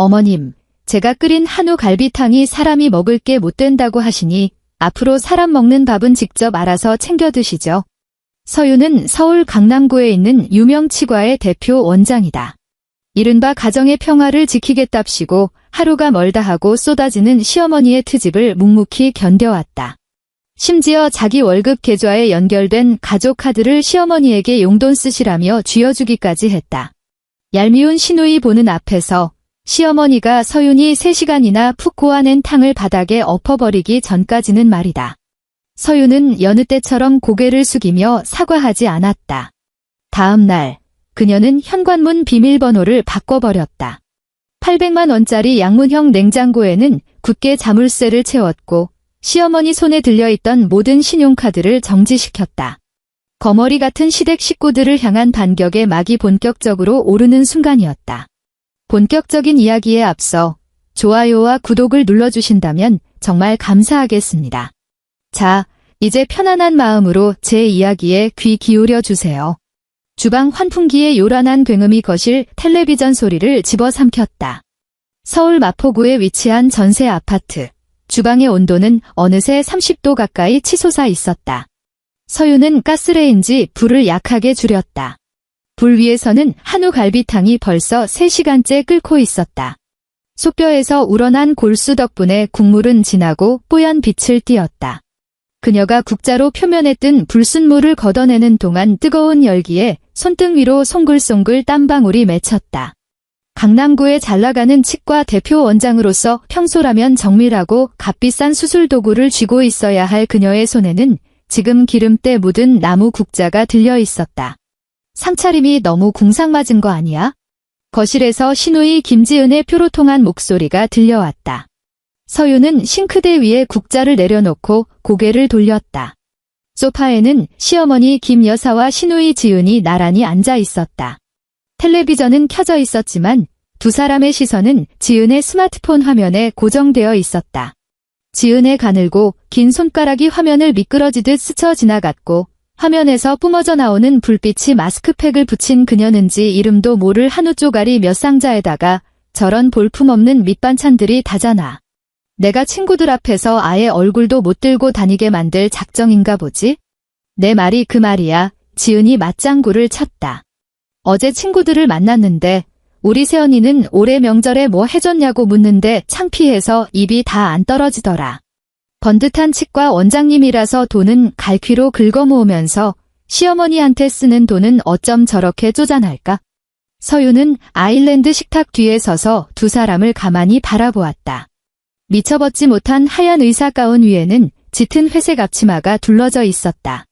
어머님, 제가 끓인 한우 갈비탕이 사람이 먹을 게 못 된다고 하시니 앞으로 사람 먹는 밥은 직접 알아서 챙겨 드시죠. 서윤은 서울 강남구에 있는 유명 치과의 대표 원장이다. 이른바 가정의 평화를 지키겠답시고 하루가 멀다 하고 쏟아지는 시어머니의 트집을 묵묵히 견뎌왔다. 심지어 자기 월급 계좌에 연결된 가족 카드를 시어머니에게 용돈 쓰시라며 쥐어주기까지 했다. 얄미운 시누이 보는 앞에서 시어머니가 서윤이 3시간이나 푹 고아낸 탕을 바닥에 엎어버리기 전까지는 말이다. 서윤은 여느 때처럼 고개를 숙이며 사과하지 않았다. 다음 날 그녀는 현관문 비밀번호를 바꿔버렸다. 800만 원짜리 양문형 냉장고에는 굳게 자물쇠를 채웠고 시어머니 손에 들려있던 모든 신용카드를 정지시켰다. 거머리 같은 시댁 식구들을 향한 반격의 막이 본격적으로 오르는 순간이었다. 본격적인 이야기에 앞서 좋아요와 구독을 눌러주신다면 정말 감사하겠습니다. 자, 이제 편안한 마음으로 제 이야기에 귀 기울여 주세요. 주방 환풍기의 요란한 굉음이 거실 텔레비전 소리를 집어삼켰다. 서울 마포구에 위치한 전세 아파트. 주방의 온도는 어느새 30도 가까이 치솟아 있었다. 서윤은 가스레인지 불을 약하게 줄였다. 불 위에서는 한우 갈비탕이 벌써 3시간째 끓고 있었다. 속뼈에서 우러난 골수 덕분에 국물은 진하고 뽀얀 빛을 띠었다. 그녀가 국자로 표면에 뜬 불순물을 걷어내는 동안 뜨거운 열기에 손등 위로 송글송글 땀방울이 맺혔다. 강남구에 잘나가는 치과 대표 원장으로서 평소라면 정밀하고 값비싼 수술 도구를 쥐고 있어야 할 그녀의 손에는 지금 기름때 묻은 나무 국자가 들려 있었다. 상차림이 너무 궁상맞은 거 아니야? 거실에서 시누이 김지은의 뾰로통한 목소리가 들려왔다. 서윤은 싱크대 위에 국자를 내려놓고 고개를 돌렸다. 소파에는 시어머니 김 여사와 시누이 지은이 나란히 앉아 있었다. 텔레비전은 켜져 있었지만 두 사람의 시선은 지은의 스마트폰 화면에 고정되어 있었다. 지은의 가늘고 긴 손가락이 화면을 미끄러지듯 스쳐 지나갔고 화면에서 뿜어져 나오는 불빛이 마스크팩을 붙인 그녀는지 이름도 모를 한우 쪼가리 몇 상자에다가 저런 볼품없는 밑반찬들이 다잖아. 내가 친구들 앞에서 아예 얼굴도 못 들고 다니게 만들 작정인가 보지? 내 말이 그 말이야. 지은이 맞장구를 쳤다. 어제 친구들을 만났는데 우리 새언니는 올해 명절에 뭐 해줬냐고 묻는데 창피해서 입이 다 안 떨어지더라. 번듯한 치과 원장님이라서 돈은 갈퀴로 긁어모으면서 시어머니한테 쓰는 돈은 어쩜 저렇게 쪼잔할까? 서윤은 아일랜드 식탁 뒤에 서서 두 사람을 가만히 바라보았다. 미쳐벗지 못한 하얀 의사가운 위에는 짙은 회색 앞치마가 둘러져 있었다.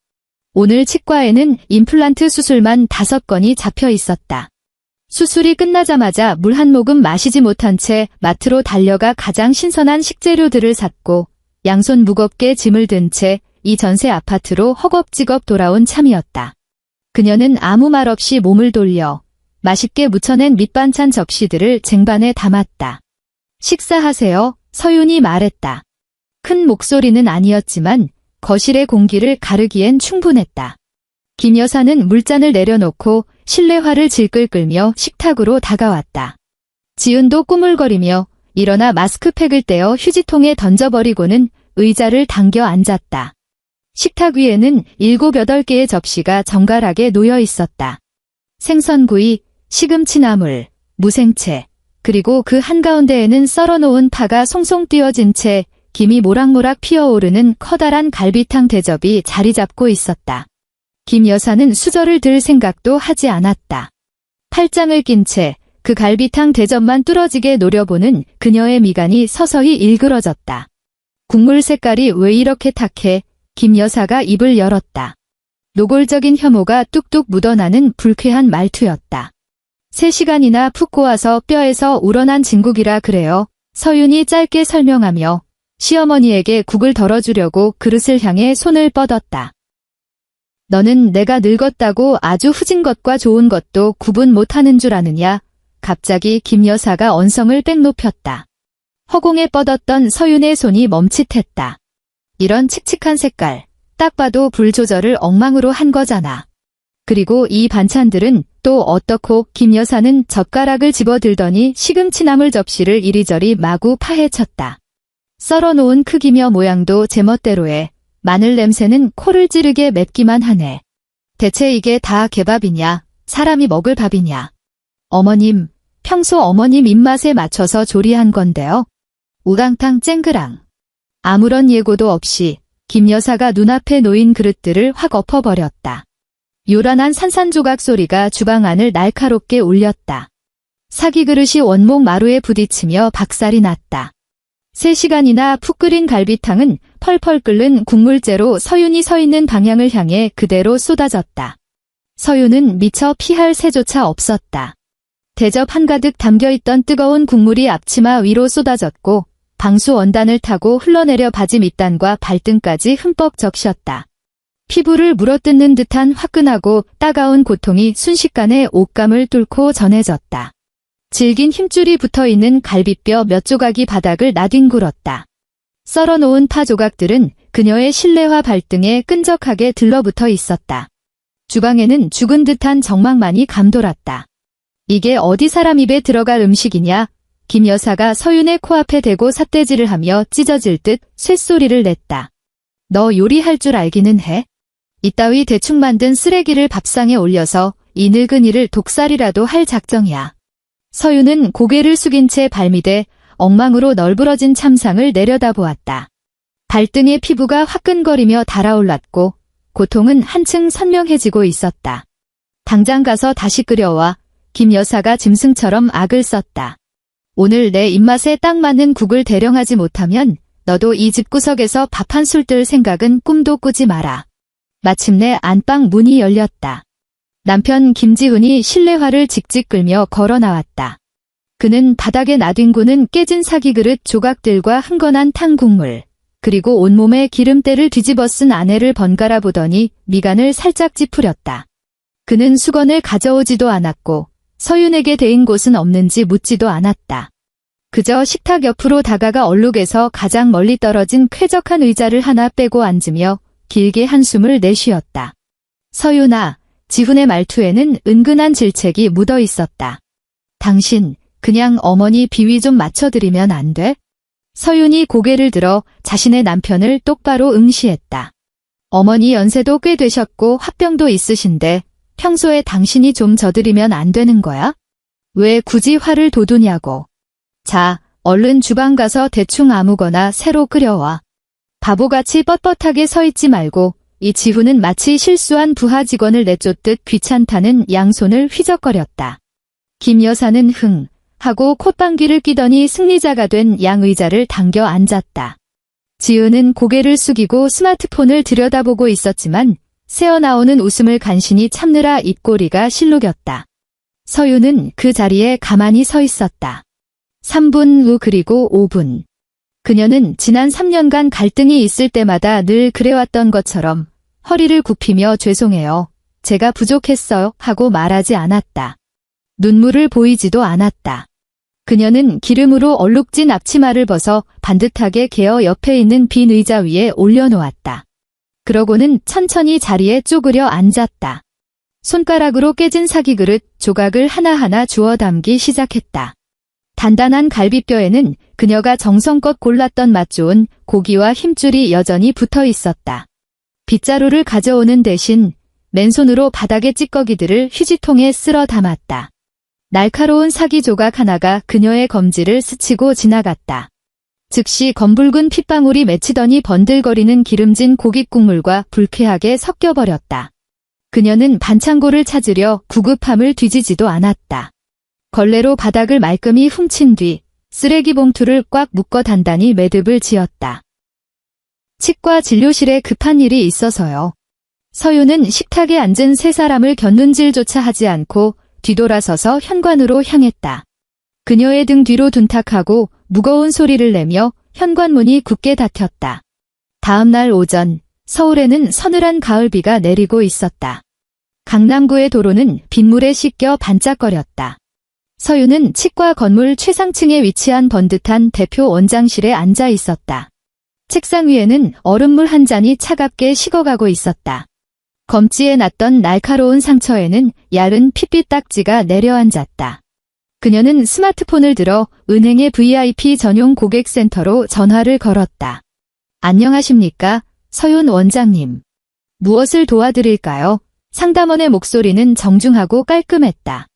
오늘 치과에는 임플란트 수술만 5건이 잡혀 있었다. 수술이 끝나자마자 물 한 모금 마시지 못한 채 마트로 달려가 가장 신선한 식재료들을 샀고 양손 무겁게 짐을 든 채 이 전세 아파트로 허겁지겁 돌아온 참이었다. 그녀는 아무 말 없이 몸을 돌려 맛있게 무쳐낸 밑반찬 접시들을 쟁반에 담았다. 식사하세요. 서윤이 말했다. 큰 목소리는 아니었지만 거실의 공기를 가르기엔 충분했다. 김 여사는 물잔을 내려놓고 실내화를 질끌 끌며 식탁으로 다가왔다. 지은도 꾸물거리며 일어나 마스크팩을 떼어 휴지통에 던져버리고는 의자를 당겨 앉았다. 식탁 위에는 7, 8개의 접시가 정갈하게 놓여 있었다. 생선구이, 시금치 나물, 무생채, 그리고 그 한가운데에는 썰어놓은 파가 송송 띄워진 채 김이 모락모락 피어오르는 커다란 갈비탕 대접이 자리 잡고 있었다. 김 여사는 수저를 들 생각도 하지 않았다. 팔짱을 낀 채 그 갈비탕 대접만 뚫어지게 노려보는 그녀의 미간이 서서히 일그러졌다. 국물 색깔이 왜 이렇게 탁해? 김 여사가 입을 열었다. 노골적인 혐오가 뚝뚝 묻어나는 불쾌한 말투였다. 3시간이나 푹 고아서 뼈에서 우러난 진국이라 그래요. 서윤이 짧게 설명하며 시어머니에게 국을 덜어주려고 그릇을 향해 손을 뻗었다. 너는 내가 늙었다고 아주 후진 것과 좋은 것도 구분 못하는 줄 아느냐? 갑자기 김 여사가 언성을 빽 높였다. 허공에 뻗었던 서윤의 손이 멈칫했다. 이런 칙칙한 색깔, 딱 봐도 불 조절을 엉망으로 한 거잖아. 그리고 이 반찬들은 또 어떻고 김 여사는 젓가락을 집어들더니 시금치 나물 접시를 이리저리 마구 파헤쳤다. 썰어놓은 크기며 모양도 제멋대로에 마늘 냄새는 코를 찌르게 맵기만 하네. 대체 이게 다 개밥이냐, 사람이 먹을 밥이냐. 어머님, 평소 어머님 입맛에 맞춰서 조리한 건데요. 우당탕 쨍그랑. 아무런 예고도 없이 김 여사가 눈앞에 놓인 그릇들을 확 엎어버렸다. 요란한 산산조각 소리가 주방 안을 날카롭게 울렸다. 사기 그릇이 원목 마루에 부딪히며 박살이 났다. 3시간이나 푹 끓인 갈비탕은 펄펄 끓는 국물째로 서윤이 서 있는 방향을 향해 그대로 쏟아졌다. 서윤은 미처 피할 새조차 없었다. 대접 한가득 담겨있던 뜨거운 국물이 앞치마 위로 쏟아졌고 방수 원단을 타고 흘러내려 바지 밑단과 발등까지 흠뻑 적셨다. 피부를 물어뜯는 듯한 화끈하고 따가운 고통이 순식간에 옷감을 뚫고 전해졌다. 질긴 힘줄이 붙어있는 갈비뼈 몇 조각이 바닥을 나뒹굴었다. 썰어놓은 파 조각들은 그녀의 실내화 발등에 끈적하게 들러붙어 있었다. 주방에는 죽은 듯한 정막만이 감돌았다. 이게 어디 사람 입에 들어갈 음식이냐? 김 여사가 서윤의 코앞에 대고 삿대질을 하며 찢어질 듯 쇳소리를 냈다. 너 요리할 줄 알기는 해? 이따위 대충 만든 쓰레기를 밥상에 올려서 이 늙은 이를 독살이라도 할 작정이야. 서윤은 고개를 숙인 채 발밑에 엉망으로 널브러진 참상을 내려다보았다. 발등의 피부가 화끈거리며 달아올랐고 고통은 한층 선명해지고 있었다. 당장 가서 다시 끓여와. 김 여사가 짐승처럼 악을 썼다. 오늘 내 입맛에 딱 맞는 국을 대령하지 못하면 너도 이 집구석에서 밥 한 술 뜰 생각은 꿈도 꾸지 마라. 마침내 안방 문이 열렸다. 남편 김지훈이 실내화를 직직 끌며 걸어 나왔다. 그는 바닥에 나뒹구는 깨진 사기 그릇 조각들과 흥건한 탕 국물, 그리고 온몸에 기름때를 뒤집어 쓴 아내를 번갈아 보더니 미간을 살짝 찌푸렸다. 그는 수건을 가져오지도 않았고 서윤에게 대인 곳은 없는지 묻지도 않았다. 그저 식탁 옆으로 다가가 얼룩에서 가장 멀리 떨어진 쾌적한 의자를 하나 빼고 앉으며 길게 한숨을 내쉬었다. 서윤아, 지훈의 말투에는 은근한 질책이 묻어 있었다. 당신, 그냥 어머니 비위 좀 맞춰드리면 안 돼? 서윤이 고개를 들어 자신의 남편을 똑바로 응시했다. 어머니 연세도 꽤 되셨고 화병도 있으신데 평소에 당신이 좀 져드리면 안 되는 거야? 왜 굳이 화를 돋우냐고. 자, 얼른 주방 가서 대충 아무거나 새로 끓여와. 바보같이 뻣뻣하게 서 있지 말고. 이 지훈은 마치 실수한 부하 직원을 내쫓듯 귀찮다는 양손을 휘적거렸다. 김 여사는 흥 하고 콧방귀를 뀌더니 승리자가 된 양의자를 당겨 앉았다. 지은은 고개를 숙이고 스마트폰을 들여다보고 있었지만 새어나오는 웃음을 간신히 참느라 입꼬리가 실룩였다. 서윤은 그 자리에 가만히 서 있었다. 3분 후 그리고 5분. 그녀는 지난 3년간 갈등이 있을 때마다 늘 그래왔던 것처럼 허리를 굽히며 죄송해요. 제가 부족했어요 하고 말하지 않았다. 눈물을 보이지도 않았다. 그녀는 기름으로 얼룩진 앞치마를 벗어 반듯하게 개어 옆에 있는 빈 의자 위에 올려놓았다. 그러고는 천천히 자리에 쪼그려 앉았다. 손가락으로 깨진 사기 그릇 조각을 하나하나 주워 담기 시작했다. 단단한 갈비뼈에는 그녀가 정성껏 골랐던 맛 좋은 고기와 힘줄이 여전히 붙어 있었다. 빗자루를 가져오는 대신 맨손으로 바닥의 찌꺼기들을 휴지통에 쓸어 담았다. 날카로운 사기 조각 하나가 그녀의 검지를 스치고 지나갔다. 즉시 검붉은 핏방울이 맺히더니 번들거리는 기름진 고깃국물과 불쾌하게 섞여버렸다. 그녀는 반창고를 찾으려 구급함을 뒤지지도 않았다. 걸레로 바닥을 말끔히 훔친 뒤 쓰레기 봉투를 꽉 묶어 단단히 매듭을 지었다. 치과 진료실에 급한 일이 있어서요. 서윤은 식탁에 앉은 세 사람을 곁눈질조차 하지 않고 뒤돌아서서 현관으로 향했다. 그녀의 등 뒤로 둔탁하고 무거운 소리를 내며 현관문이 굳게 닫혔다. 다음 날 오전, 서울에는 서늘한 가을비가 내리고 있었다. 강남구의 도로는 빗물에 씻겨 반짝거렸다. 서윤은 치과 건물 최상층에 위치한 번듯한 대표 원장실에 앉아 있었다. 책상 위에는 얼음물 한 잔이 차갑게 식어가고 있었다. 검지에 났던 날카로운 상처에는 얇은 핏빛 딱지가 내려앉았다. 그녀는 스마트폰을 들어 은행의 VIP 전용 고객센터로 전화를 걸었다. 안녕하십니까, 서윤 원장님. 무엇을 도와드릴까요? 상담원의 목소리는 정중하고 깔끔했다.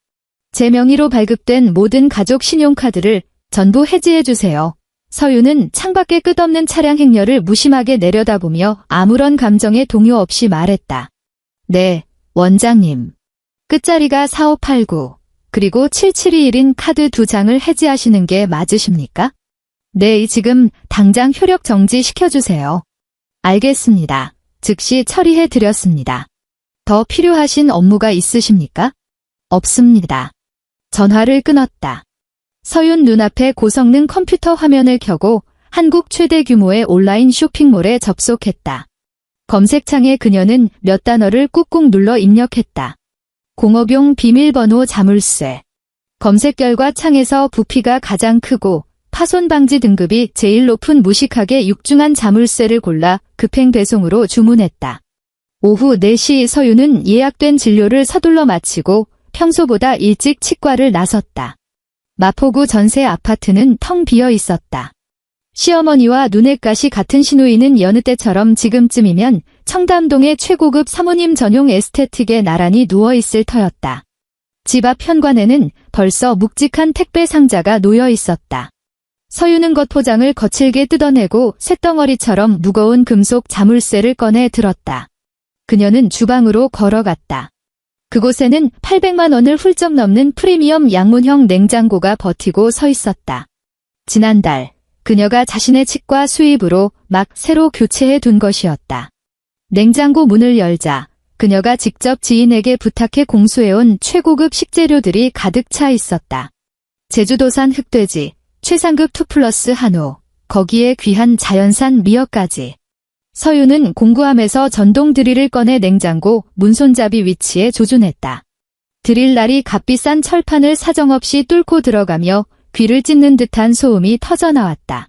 제 명의로 발급된 모든 가족 신용카드를 전부 해지해주세요. 서윤은 창밖의 끝없는 차량 행렬을 무심하게 내려다보며 아무런 감정의 동요 없이 말했다. 네, 원장님. 끝자리가 4589, 그리고 7721인 카드 2장을 해지하시는 게 맞으십니까? 네, 지금 당장 효력 정지시켜주세요. 알겠습니다. 즉시 처리해드렸습니다. 더 필요하신 업무가 있으십니까? 없습니다. 전화를 끊었다. 서윤 눈앞에 고성능 컴퓨터 화면을 켜고 한국 최대 규모의 온라인 쇼핑몰에 접속했다. 검색창에 그녀는 몇 단어를 꾹꾹 눌러 입력했다. 공업용 비밀번호 자물쇠. 검색 결과 창에서 부피가 가장 크고 파손 방지 등급이 제일 높은 무식하게 육중한 자물쇠를 골라 급행 배송으로 주문했다. 오후 4시 서윤은 예약된 진료를 서둘러 마치고 평소보다 일찍 치과를 나섰다. 마포구 전세 아파트는 텅 비어 있었다. 시어머니와 눈엣가시 같은 시누이는 여느 때처럼 지금쯤이면 청담동의 최고급 사모님 전용 에스테틱에 나란히 누워있을 터였다. 집 앞 현관에는 벌써 묵직한 택배 상자가 놓여 있었다. 서윤은 겉포장을 거칠게 뜯어내고 쇳덩어리처럼 무거운 금속 자물쇠를 꺼내 들었다. 그녀는 주방으로 걸어갔다. 그곳에는 800만 원을 훌쩍 넘는 프리미엄 양문형 냉장고가 버티고 서 있었다. 지난달 그녀가 자신의 치과 수입으로 막 새로 교체해 둔 것이었다. 냉장고 문을 열자 그녀가 직접 지인에게 부탁해 공수해온 최고급 식재료들이 가득 차 있었다. 제주도산 흑돼지, 최상급 2플러스 한우, 거기에 귀한 자연산 미역까지. 서윤은 공구함에서 전동 드릴을 꺼내 냉장고 문손잡이 위치에 조준했다. 드릴날이 값비싼 철판을 사정없이 뚫고 들어가며 귀를 찢는 듯한 소음이 터져나왔다.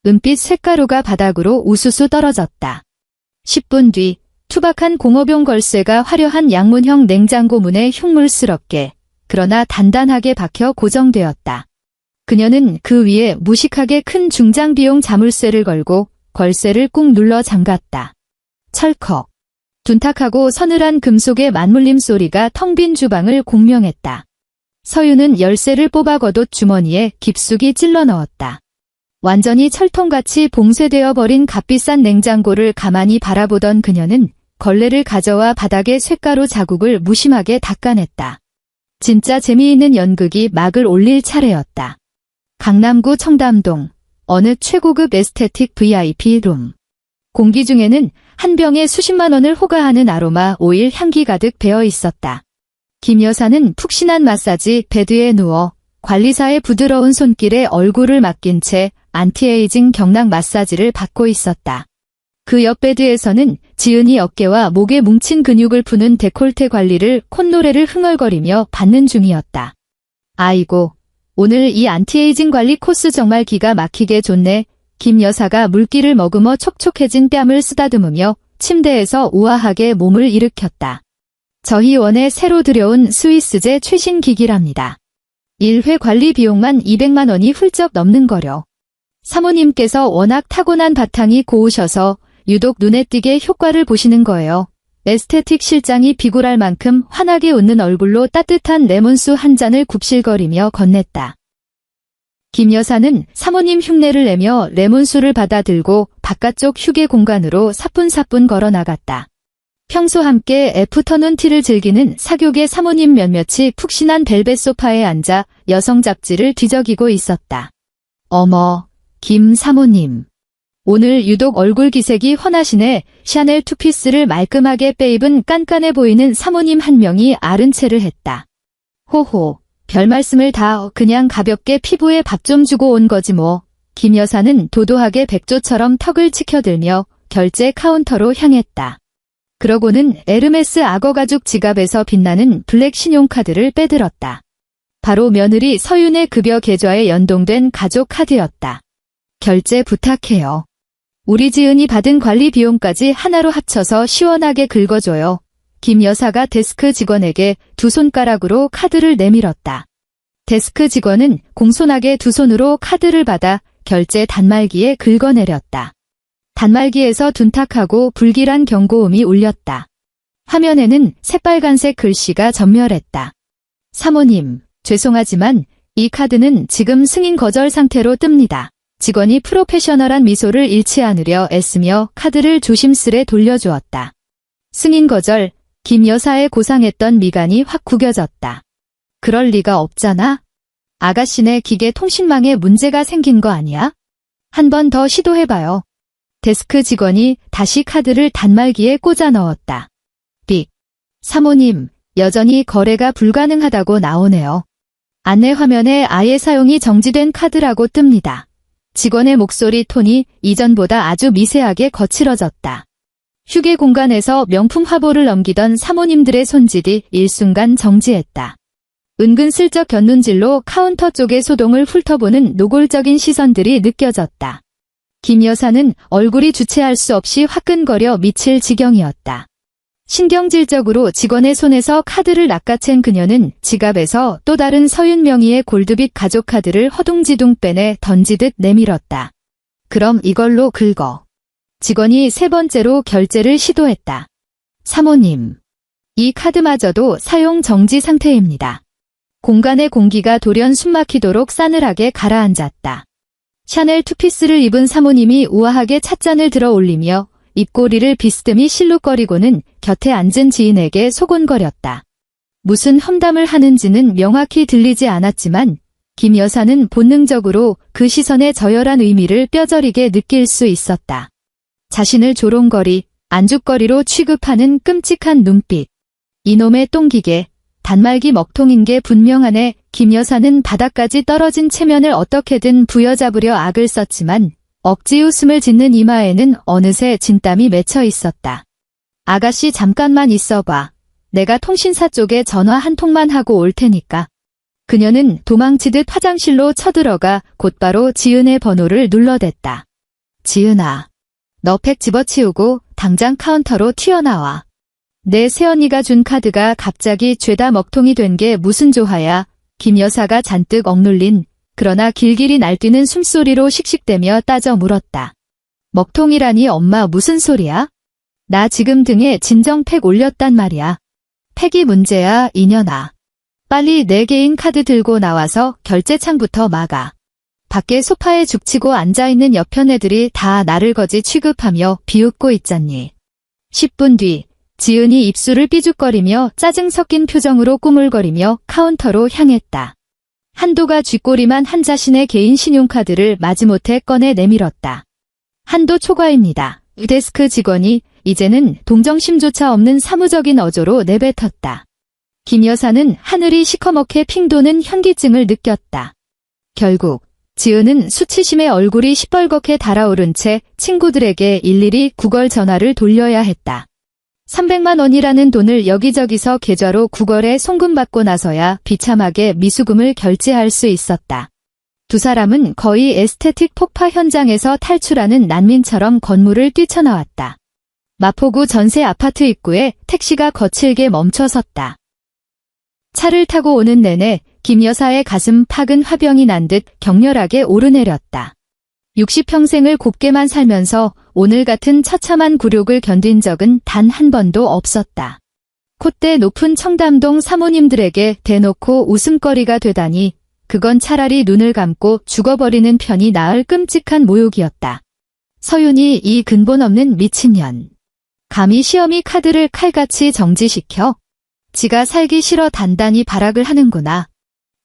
은빛 쇳가루가 바닥으로 우수수 떨어졌다. 10분 뒤 투박한 공업용 걸쇠가 화려한 양문형 냉장고 문에 흉물스럽게 그러나 단단하게 박혀 고정되었다. 그녀는 그 위에 무식하게 큰 중장비용 자물쇠를 걸고 걸쇠를 꾹 눌러 잠갔다. 철컥. 둔탁하고 서늘한 금속의 맞물림 소리가 텅 빈 주방을 공명했다. 서윤은 열쇠를 뽑아 겉옷 주머니에 깊숙이 찔러 넣었다. 완전히 철통같이 봉쇄되어 버린 값비싼 냉장고를 가만히 바라보던 그녀는 걸레를 가져와 바닥에 쇳가루 자국을 무심하게 닦아냈다. 진짜 재미있는 연극이 막을 올릴 차례였다. 강남구 청담동 어느 최고급 에스테틱 VIP 룸. 공기 중에는 한 병에 수십만 원을 호가하는 아로마 오일 향기 가득 배어 있었다. 김 여사는 푹신한 마사지 베드에 누워 관리사의 부드러운 손길에 얼굴을 맡긴 채 안티에이징 경락 마사지를 받고 있었다. 그 옆 베드에서는 지은이 어깨와 목에 뭉친 근육을 푸는 데콜테 관리를 콧노래를 흥얼거리며 받는 중이었다. 아이고, 오늘 이 안티에이징 관리 코스 정말 기가 막히게 좋네. 김 여사가 물기를 머금어 촉촉해진 뺨을 쓰다듬으며 침대에서 우아하게 몸을 일으켰다. 저희 원에 새로 들여온 스위스제 최신 기기랍니다. 1회 관리 비용만 200만 원이 훌쩍 넘는 거려. 사모님께서 워낙 타고난 바탕이 고우셔서 유독 눈에 띄게 효과를 보시는 거예요. 에스테틱 실장이 비굴할 만큼 환하게 웃는 얼굴로 따뜻한 레몬수 한 잔을 굽실거리며 건넸다. 김 여사는 사모님 흉내를 내며 레몬수를 받아 들고 바깥쪽 휴게 공간으로 사뿐사뿐 걸어 나갔다. 평소 함께 애프터눈 티를 즐기는 사교계 사모님 몇몇이 푹신한 벨벳 소파에 앉아 여성 잡지를 뒤적이고 있었다. 어머, 김 사모님. 오늘 유독 얼굴 기색이 훤하시네. 샤넬 투피스를 말끔하게 빼입은 깐깐해 보이는 사모님 한 명이 아른 체를 했다. 호호, 별 말씀을 다 그냥 가볍게 피부에 밥 좀 주고 온 거지 뭐. 김 여사는 도도하게 백조처럼 턱을 치켜들며 결제 카운터로 향했다. 그러고는 에르메스 악어 가죽 지갑에서 빛나는 블랙 신용카드를 빼들었다. 바로 며느리 서윤의 급여 계좌에 연동된 가족 카드였다. 결제 부탁해요. 우리 지은이 받은 관리 비용까지 하나로 합쳐서 시원하게 긁어줘요. 김 여사가 데스크 직원에게 두 손가락으로 카드를 내밀었다. 데스크 직원은 공손하게 두 손으로 카드를 받아 결제 단말기에 긁어내렸다. 단말기에서 둔탁하고 불길한 경고음이 울렸다. 화면에는 새빨간색 글씨가 전멸했다. 사모님, 죄송하지만 이 카드는 지금 승인 거절 상태로 뜹니다. 직원이 프로페셔널한 미소를 잃지 않으려 애쓰며 카드를 조심스레 돌려주었다. 승인 거절, 김 여사의 고상했던 미간이 확 구겨졌다. 그럴 리가 없잖아. 아가씨네 기계 통신망에 문제가 생긴 거 아니야? 한 번 더 시도해봐요. 데스크 직원이 다시 카드를 단말기에 꽂아 넣었다. 삑. 사모님, 여전히 거래가 불가능하다고 나오네요. 안내 화면에 아예 사용이 정지된 카드라고 뜹니다. 직원의 목소리 톤이 이전보다 아주 미세하게 거칠어졌다. 휴게 공간에서 명품 화보를 넘기던 사모님들의 손질이 일순간 정지했다. 은근슬쩍 곁눈질로 카운터 쪽의 소동을 훑어보는 노골적인 시선들이 느껴졌다. 김 여사는 얼굴이 주체할 수 없이 화끈거려 미칠 지경이었다. 신경질적으로 직원의 손에서 카드를 낚아챈 그녀는 지갑에서 또 다른 서윤 명의의 골드빛 가족 카드를 허둥지둥 빼내 던지듯 내밀었다. 그럼 이걸로 긁어. 직원이 세 번째로 결제를 시도했다. 사모님, 이 카드마저도 사용 정지 상태입니다. 공간의 공기가 돌연 숨막히도록 싸늘하게 가라앉았다. 샤넬 투피스를 입은 사모님이 우아하게 찻잔을 들어 올리며 입꼬리를 비스듬히 실룩거리고는 곁에 앉은 지인에게 소곤거렸다. 무슨 험담을 하는지는 명확히 들리지 않았지만 김 여사는 본능적으로 그 시선의 저열한 의미를 뼈저리게 느낄 수 있었다. 자신을 조롱거리, 안주거리로 취급하는 끔찍한 눈빛. 이놈의 똥기계, 단말기 먹통인 게 분명하네. 김 여사는 바닥까지 떨어진 체면을 어떻게든 부여잡으려 악을 썼지만 억지 웃음을 짓는 이마에는 어느새 진땀이 맺혀 있었다. 아가씨 잠깐만 있어봐. 내가 통신사 쪽에 전화 한 통만 하고 올 테니까. 그녀는 도망치듯 화장실로 쳐들어가 곧바로 지은의 번호를 눌러댔다. 지은아, 너 팩 집어치우고 당장 카운터로 튀어나와. 내 새언니가 준 카드가 갑자기 죄다 먹통이 된 게 무슨 조화야. 김 여사가 잔뜩 억눌린 그러나 길길이 날뛰는 숨소리로 씩씩대며 따져 물었다. 먹통이라니 엄마 무슨 소리야? 나 지금 등에 진정팩 올렸단 말이야. 팩이 문제야 이년아. 빨리 내 개인 카드 들고 나와서 결제창부터 막아. 밖에 소파에 죽치고 앉아있는 옆편 애들이 다 나를 거지 취급하며 비웃고 있잖니. 10분 뒤 지은이 입술을 삐죽거리며 짜증 섞인 표정으로 꾸물거리며 카운터로 향했다. 한도가 쥐꼬리만 한 자신의 개인 신용카드를 마지못해 꺼내 내밀었다. 한도 초과입니다. 데스크 직원이 이제는 동정심조차 없는 사무적인 어조로 내뱉었다. 김 여사는 하늘이 시커멓게 핑 도는 현기증을 느꼈다. 결국 지은은 수치심에 얼굴이 시뻘겋게 달아오른 채 친구들에게 일일이 구걸 전화를 돌려야 했다. 300만 원이라는 돈을 여기저기서 계좌로 구걸해 송금받고 나서야 비참하게 미수금을 결제할 수 있었다. 두 사람은 거의 에스테틱 폭파 현장에서 탈출하는 난민처럼 건물을 뛰쳐나왔다. 마포구 전세 아파트 입구에 택시가 거칠게 멈춰섰다. 차를 타고 오는 내내 김 여사의 가슴 팍은 화병이 난 듯 격렬하게 오르내렸다. 60평생을 곱게만 살면서 오늘 같은 처참한 굴욕을 견딘 적은 단 한 번도 없었다. 콧대 높은 청담동 사모님들에게 대놓고 웃음거리가 되다니 그건 차라리 눈을 감고 죽어버리는 편이 나을 끔찍한 모욕이었다. 서윤이 이 근본 없는 미친년. 감히 시어미 카드를 칼같이 정지시켜? 지가 살기 싫어 단단히 발악을 하는구나.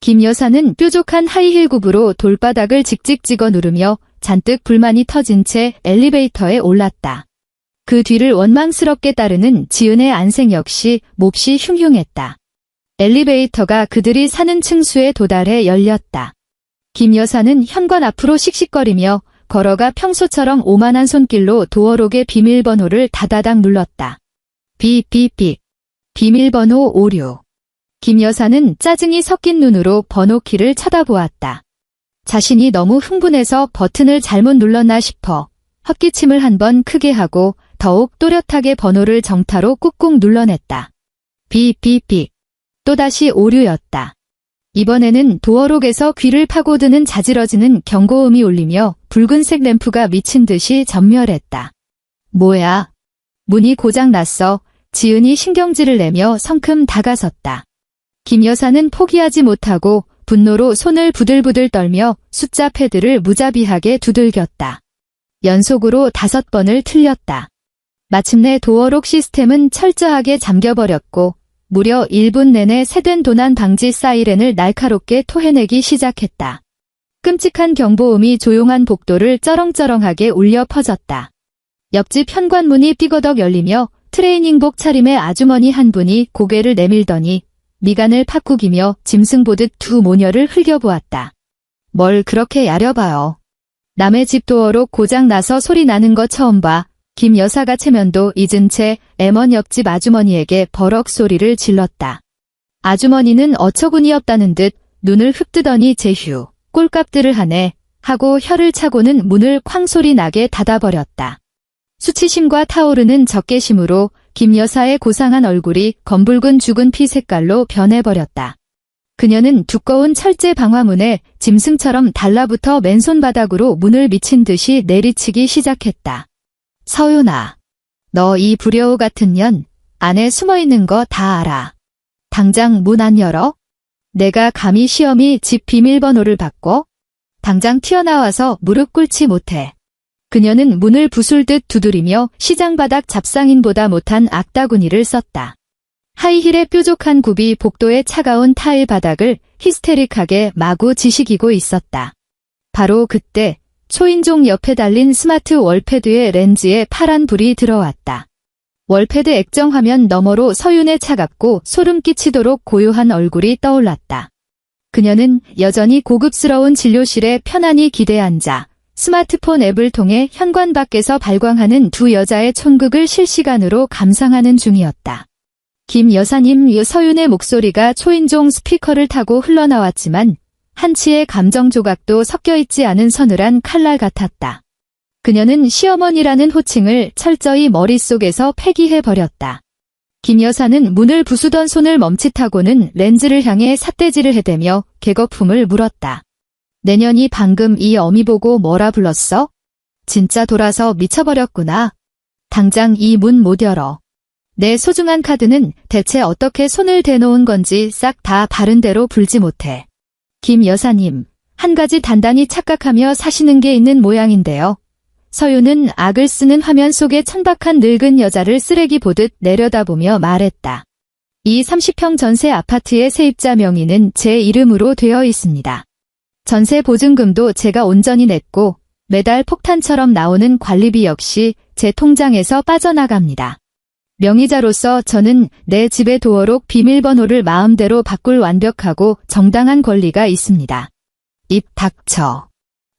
김 여사는 뾰족한 하이힐 굽으로 돌바닥을 직직 찍어 누르며 잔뜩 불만이 터진 채 엘리베이터에 올랐다. 그 뒤를 원망스럽게 따르는 지은의 안색 역시 몹시 흉흉했다. 엘리베이터가 그들이 사는 층수에 도달해 열렸다. 김 여사는 현관 앞으로 씩씩거리며 걸어가 평소처럼 오만한 손길로 도어록의 비밀번호를 다다닥 눌렀다. 삐삐삐. 비밀번호 56. 김 여사는 짜증이 섞인 눈으로 번호키를 쳐다보았다. 자신이 너무 흥분해서 버튼을 잘못 눌렀나 싶어 헛기침을 한 번 크게 하고 더욱 또렷하게 번호를 정타로 꾹꾹 눌러냈다. 삐삐삐. 또다시 오류였다. 이번에는 도어록에서 귀를 파고드는 자지러지는 경고음이 울리며 붉은색 램프가 미친 듯이 전멸했다. 뭐야? 문이 고장났어. 지은이 신경질을 내며 성큼 다가섰다. 김 여사는 포기하지 못하고 분노로 손을 부들부들 떨며 숫자 패드를 무자비하게 두들겼다. 연속으로 5번을 틀렸다. 마침내 도어록 시스템은 철저하게 잠겨버렸고 무려 1분 내내 새된 도난 방지 사이렌을 날카롭게 토해내기 시작했다. 끔찍한 경보음이 조용한 복도를 쩌렁쩌렁하게 울려 퍼졌다. 옆집 현관문이 삐거덕 열리며 트레이닝복 차림의 아주머니 한 분이 고개를 내밀더니 미간을 팥국이며 짐승 보듯 두 모녀를 흘겨보았다. 뭘 그렇게 야려봐요. 남의 집 도어록 고장 나서 소리 나는 거 처음 봐. 김 여사가 체면도 잊은 채 M1 옆집 아주머니에게 버럭 소리를 질렀다. 아주머니는 어처구니 없다는 듯 눈을 흡뜨더니 제휴, 꼴값들을 하네 하고 혀를 차고는 문을 쾅 소리 나게 닫아버렸다. 수치심과 타오르는 적개심으로 김 여사의 고상한 얼굴이 검붉은 죽은 피 색깔로 변해버렸다. 그녀는 두꺼운 철제 방화문에 짐승처럼 달라붙어 맨손바닥으로 문을 미친 듯이 내리치기 시작했다. 서윤아, 너 이 불효우 같은 년 안에 숨어있는 거 다 알아. 당장 문 안 열어? 내가 감히 시험이 집 비밀번호를 바꿔? 당장 튀어나와서 무릎 꿇지 못해. 그녀는 문을 부술듯 두드리며 시장바닥 잡상인보다 못한 악다구니를 썼다. 하이힐의 뾰족한 굽이 복도의 차가운 타일 바닥을 히스테릭하게 마구 지식이고 있었다. 바로 그때 초인종 옆에 달린 스마트 월패드의 렌즈에 파란 불이 들어왔다. 월패드 액정 화면 너머로 서윤의 차갑고 소름 끼치도록 고요한 얼굴이 떠올랐다. 그녀는 여전히 고급스러운 진료실에 편안히 기대앉아 스마트폰 앱을 통해 현관 밖에서 발광하는 두 여자의 촌극을 실시간으로 감상하는 중이었다. 김 여사님, 서윤의 목소리가 초인종 스피커를 타고 흘러나왔지만 한치의 감정 조각도 섞여있지 않은 서늘한 칼날 같았다. 그녀는 시어머니라는 호칭을 철저히 머릿속에서 폐기해버렸다. 김 여사는 문을 부수던 손을 멈칫하고는 렌즈를 향해 삿대질을 해대며 개거품을 물었다. 내년이 방금 이 어미 보고 뭐라 불렀어? 진짜 돌아서 미쳐버렸구나. 당장 이 문 못 열어. 내 소중한 카드는 대체 어떻게 손을 대놓은 건지 싹 다 바른 대로 불지 못해. 김 여사님, 한 가지 단단히 착각하며 사시는 게 있는 모양인데요. 서윤은 악을 쓰는 화면 속의 천박한 늙은 여자를 쓰레기 보듯 내려다보며 말했다. 이 30평 전세 아파트의 세입자 명의는 제 이름으로 되어 있습니다. 전세 보증금도 제가 온전히 냈고 매달 폭탄처럼 나오는 관리비 역시 제 통장에서 빠져나갑니다. 명의자로서 저는 내 집의 도어록 비밀번호를 마음대로 바꿀 완벽하고 정당한 권리가 있습니다. 입 닥쳐.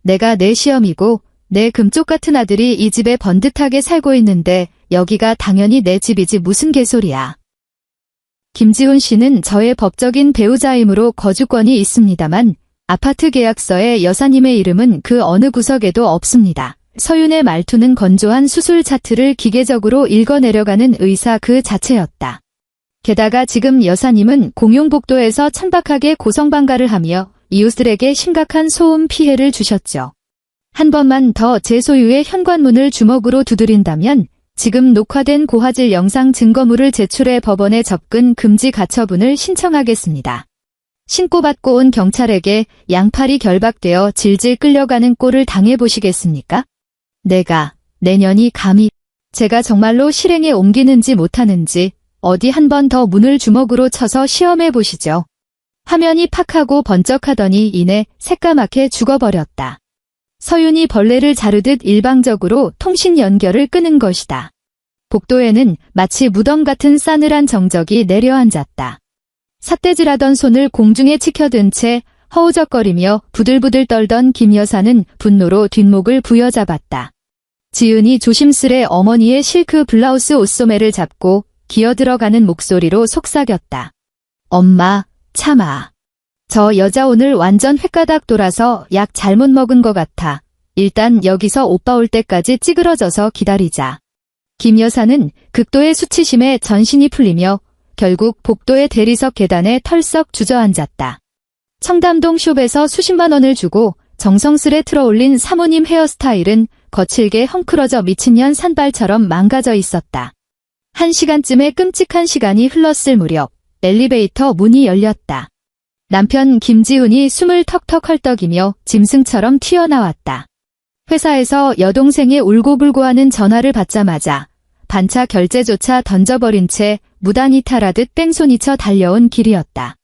내가 내 시험이고 내 금쪽 같은 아들이 이 집에 번듯하게 살고 있는데 여기가 당연히 내 집이지 무슨 개소리야. 김지훈 씨는 저의 법적인 배우자이므로 거주권이 있습니다만 아파트 계약서에 여사님의 이름은 그 어느 구석에도 없습니다. 서윤의 말투는 건조한 수술 차트를 기계적으로 읽어내려가는 의사 그 자체였다. 게다가 지금 여사님은 공용복도에서 천박하게 고성방가를 하며 이웃들에게 심각한 소음 피해를 주셨죠. 한 번만 더 제 소유의 현관문을 주먹으로 두드린다면 지금 녹화된 고화질 영상 증거물을 제출해 법원에 접근 금지 가처분을 신청하겠습니다. 신고받고 온 경찰에게 양팔이 결박되어 질질 끌려가는 꼴을 당해보시겠습니까? 내년이 감히 제가 정말로 실행에 옮기는지 못하는지 어디 한 번 더 문을 주먹으로 쳐서 시험해보시죠. 화면이 팍하고 번쩍하더니 이내 새까맣게 죽어버렸다. 서윤이 벌레를 자르듯 일방적으로 통신 연결을 끄는 것이다. 복도에는 마치 무덤 같은 싸늘한 정적이 내려앉았다. 삿대질하던 손을 공중에 치켜든 채 허우적거리며 부들부들 떨던 김 여사는 분노로 뒷목을 부여잡았다. 지은이 조심스레 어머니의 실크 블라우스 옷소매를 잡고 기어들어가는 목소리로 속삭였다. 엄마, 참아. 저 여자 오늘 완전 횟가닥 돌아서 약 잘못 먹은 것 같아. 일단 여기서 오빠 올 때까지 찌그러져서 기다리자. 김 여사는 극도의 수치심에 전신이 풀리며 결국 복도의 대리석 계단에 털썩 주저앉았다. 청담동 숍에서 수십만 원을 주고 정성스레 틀어올린 사모님 헤어스타일은 거칠게 헝클어져 미친년 산발처럼 망가져 있었다. 1시간쯤의 끔찍한 시간이 흘렀을 무렵 엘리베이터 문이 열렸다. 남편 김지훈이 숨을 턱턱 헐떡이며 짐승처럼 튀어나왔다. 회사에서 여동생의 울고불고하는 전화를 받자마자 반차 결제조차 던져버린 채 무단 이탈하듯 뺑소니쳐 달려온 길이었다.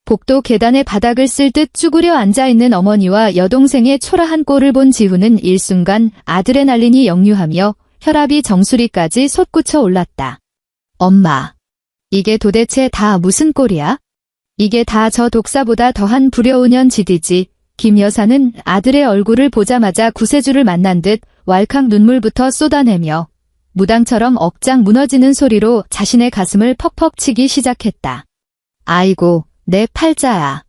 복도 계단의 바닥을 쓸 듯 쭈그려 앉아있는 어머니와 여동생의 초라한 꼴을 본 지훈은 일순간 아드레날린이 역류하며 혈압이 정수리까지 솟구쳐 올랐다. 엄마, 이게 도대체 다 무슨 꼴이야? 이게 다 저 독사보다 더한 불효운년 짓이지. 김 여사는 아들의 얼굴을 보자마자 구세주를 만난 듯 왈칵 눈물부터 쏟아내며 무당처럼 억장 무너지는 소리로 자신의 가슴을 퍽퍽 치기 시작했다. 아이고, 내 팔자야.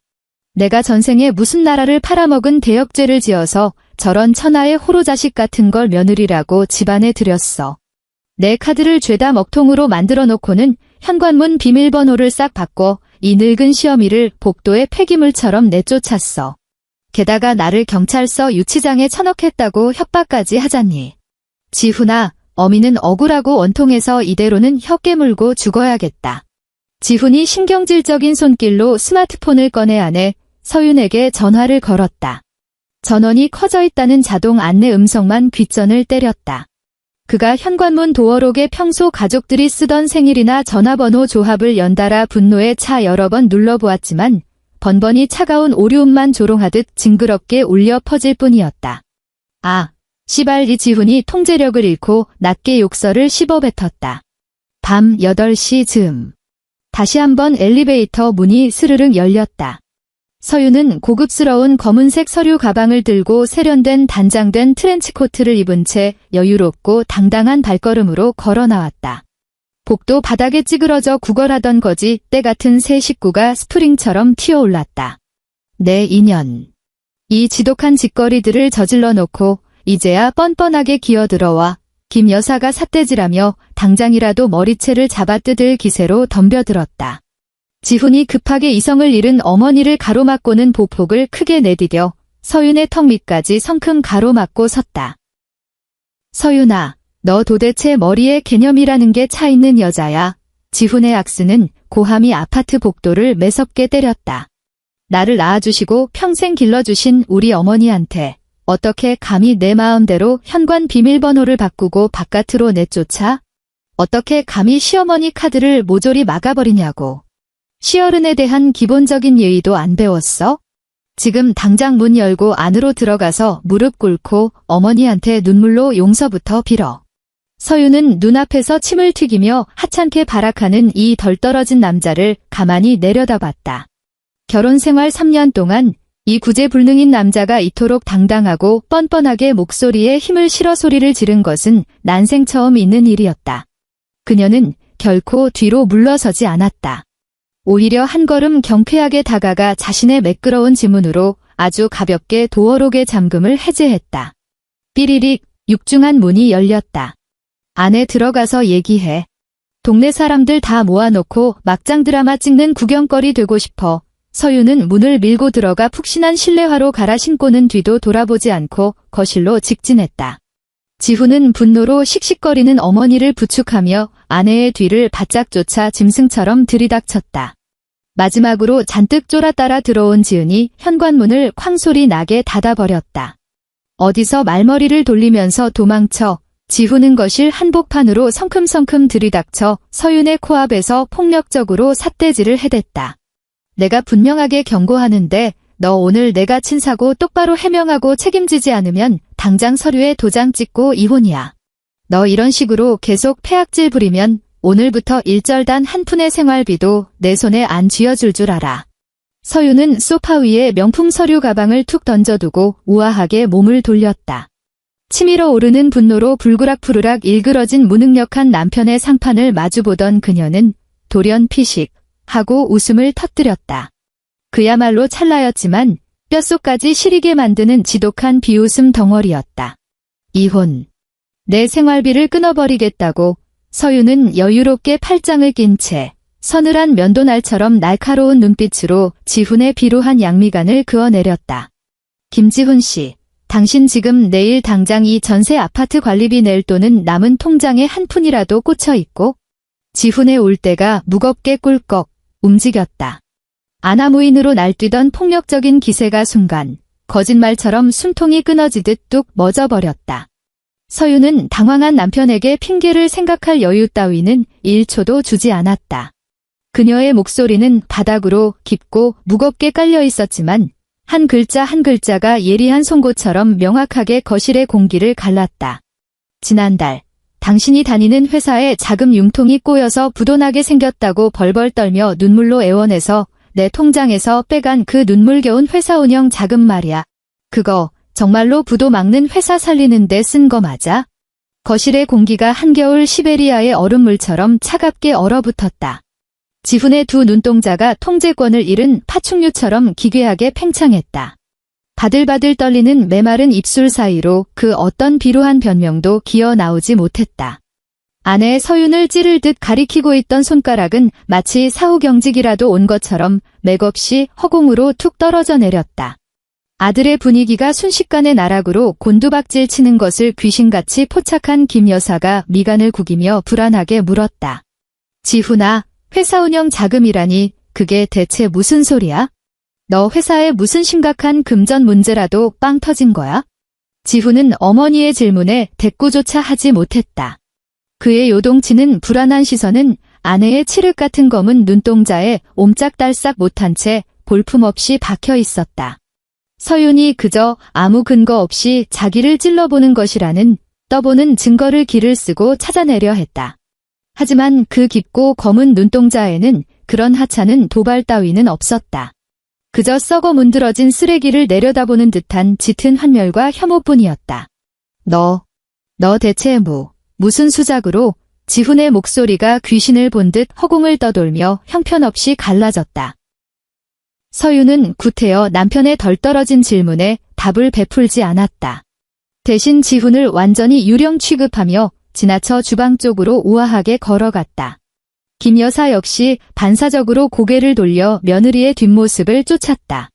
내가 전생에 무슨 나라를 팔아먹은 대역죄를 지어서 저런 천하의 호로자식 같은 걸 며느리라고 집안에 들였어. 내 카드를 죄다 먹통으로 만들어 놓고는 현관문 비밀번호를 싹 바꿔 이 늙은 시어미를 복도의 폐기물처럼 내쫓았어. 게다가 나를 경찰서 유치장에 쳐넣겠다고 협박까지 하자니. 지훈아, 어미는 억울하고 원통해서 이대로는 혀 깨물고 죽어야겠다. 지훈이 신경질적인 손길로 스마트폰을 꺼내 안에 서윤에게 전화를 걸었다. 전원이 커져 있다는 자동 안내 음성만 귓전을 때렸다. 그가 현관문 도어록에 평소 가족들이 쓰던 생일이나 전화번호 조합을 연달아 분노에 차 여러 번 눌러보았지만 번번이 차가운 오류음만 조롱하듯 징그럽게 울려 퍼질 뿐이었다. 아, 시발 이 지훈이 통제력을 잃고 낮게 욕설을 씹어뱉었다. 밤 8시 즈음. 다시 한번 엘리베이터 문이 스르륵 열렸다. 서윤은 고급스러운 검은색 서류 가방을 들고 세련된 단장된 트렌치코트를 입은 채 여유롭고 당당한 발걸음으로 걸어 나왔다. 복도 바닥에 찌그러져 구걸하던 거지 때 같은 새 식구가 스프링처럼 튀어올랐다. 내 인연. 이 지독한 짓거리들을 저질러 놓고 이제야 뻔뻔하게 기어들어와 김 여사가 삿대질하며 당장이라도 머리채를 잡아뜯을 기세로 덤벼들었다. 지훈이 급하게 이성을 잃은 어머니를 가로막고는 보폭을 크게 내디뎌 서윤의 턱 밑까지 성큼 가로막고 섰다. 서윤아, 너 도대체 머리에 개념이라는 게 차 있는 여자야. 지훈의 악수는 고함이 아파트 복도를 매섭게 때렸다. 나를 낳아주시고 평생 길러주신 우리 어머니한테 어떻게 감히 내 마음대로 현관 비밀번호를 바꾸고 바깥으로 내쫓아? 어떻게 감히 시어머니 카드를 모조리 막아버리냐고. 시어른에 대한 기본적인 예의도 안 배웠어? 지금 당장 문 열고 안으로 들어가서 무릎 꿇고 어머니한테 눈물로 용서부터 빌어. 서윤은 눈앞에서 침을 튀기며 하찮게 발악하는 이 덜 떨어진 남자를 가만히 내려다봤다. 결혼 생활 3년 동안 이 구제불능인 남자가 이토록 당당하고 뻔뻔하게 목소리에 힘을 실어 소리를 지른 것은 난생 처음 있는 일이었다. 그녀는 결코 뒤로 물러서지 않았다. 오히려 한 걸음 경쾌하게 다가가 자신의 매끄러운 지문으로 아주 가볍게 도어록의 잠금을 해제했다. 삐리릭 육중한 문이 열렸다. 안에 들어가서 얘기해. 동네 사람들 다 모아놓고 막장 드라마 찍는 구경거리 되고 싶어. 서윤은 문을 밀고 들어가 푹신한 실내화로 갈아 신고는 뒤도 돌아보지 않고 거실로 직진했다. 지훈은 분노로 씩씩거리는 어머니를 부축하며 아내의 뒤를 바짝 쫓아 짐승처럼 들이닥쳤다. 마지막으로 잔뜩 쫄아따라 들어온 지은이 현관문을 쾅소리 나게 닫아버렸다. 어디서 말머리를 돌리면서 도망쳐 지훈은 거실 한복판으로 성큼성큼 들이닥쳐 서윤의 코앞에서 폭력적으로 삿대질을 해댔다. 내가 분명하게 경고하는데 너 오늘 내가 친 사고 똑바로 해명하고 책임지지 않으면 당장 서류에 도장 찍고 이혼이야. 너 이런 식으로 계속 폐악질 부리면 오늘부터 일절단 한 푼의 생활비도 내 손에 안 쥐어줄 줄 알아. 서윤은 소파 위에 명품 서류 가방을 툭 던져두고 우아하게 몸을 돌렸다. 치밀어 오르는 분노로 불그락푸르락 일그러진 무능력한 남편의 상판을 마주보던 그녀는 돌연 피식 하고 웃음을 터뜨렸다. 그야말로 찰나였지만 뼛속까지 시리게 만드는 지독한 비웃음 덩어리였다. 이혼. 내 생활비를 끊어버리겠다고 서유는 여유롭게 팔짱을 낀 채 서늘한 면도날처럼 날카로운 눈빛으로 지훈의 비루한 양미간을 그어내렸다. 김지훈 씨, 당신 지금 내일 당장 이 전세 아파트 관리비 낼 돈은 남은 통장에 한 푼이라도 꽂혀 있고? 지훈의 울대가 무겁게 꿀꺽 움직였다. 아나무인으로 날뛰던 폭력적인 기세가 순간 거짓말처럼 숨통이 끊어지듯 뚝 멎어버렸다. 서유는 당황한 남편에게 핑계를 생각할 여유 따위는 1초도 주지 않았다. 그녀의 목소리는 바닥으로 깊고 무겁게 깔려 있었지만 한 글자 한 글자가 예리한 송곳처럼 명확하게 거실의 공기를 갈랐다. 지난달 당신이 다니는 회사에 자금 융통이 꼬여서 부도나게 생겼다고 벌벌 떨며 눈물로 애원해서 내 통장에서 빼간 그 눈물겨운 회사 운영 자금 말이야. 그거 정말로 부도 막는 회사 살리는 데 쓴 거 맞아? 거실의 공기가 한겨울 시베리아의 얼음물처럼 차갑게 얼어붙었다. 지훈의 두 눈동자가 통제권을 잃은 파충류처럼 기괴하게 팽창했다. 바들바들 떨리는 메마른 입술 사이로 그 어떤 비루한 변명도 기어 나오지 못했다. 아내의 서윤을 찌를 듯 가리키고 있던 손가락은 마치 사후경직이라도 온 것처럼 맥없이 허공으로 툭 떨어져 내렸다. 아들의 분위기가 순식간에 나락으로 곤두박질 치는 것을 귀신같이 포착한 김 여사가 미간을 구기며 불안하게 물었다. 지훈아, 회사 운영 자금이라니 그게 대체 무슨 소리야? 너 회사에 무슨 심각한 금전 문제라도 빵 터진 거야? 지훈은 어머니의 질문에 대꾸조차 하지 못했다. 그의 요동치는 불안한 시선은 아내의 칠흑 같은 검은 눈동자에 옴짝달싹 못한 채 볼품없이 박혀 있었다. 서윤이 그저 아무 근거 없이 자기를 찔러보는 것이라는 떠보는 증거를 기를 쓰고 찾아내려 했다. 하지만 그 깊고 검은 눈동자에는 그런 하찮은 도발 따위는 없었다. 그저 썩어 문드러진 쓰레기를 내려다보는 듯한 짙은 환멸과 혐오뿐이었다. 너 대체 무슨 수작으로? 지훈의 목소리가 귀신을 본 듯 허공을 떠돌며 형편없이 갈라졌다. 서유는 구태여 남편의 덜 떨어진 질문에 답을 베풀지 않았다. 대신 지훈을 완전히 유령 취급하며 지나쳐 주방 쪽으로 우아하게 걸어갔다. 김 여사 역시 반사적으로 고개를 돌려 며느리의 뒷모습을 쫓았다.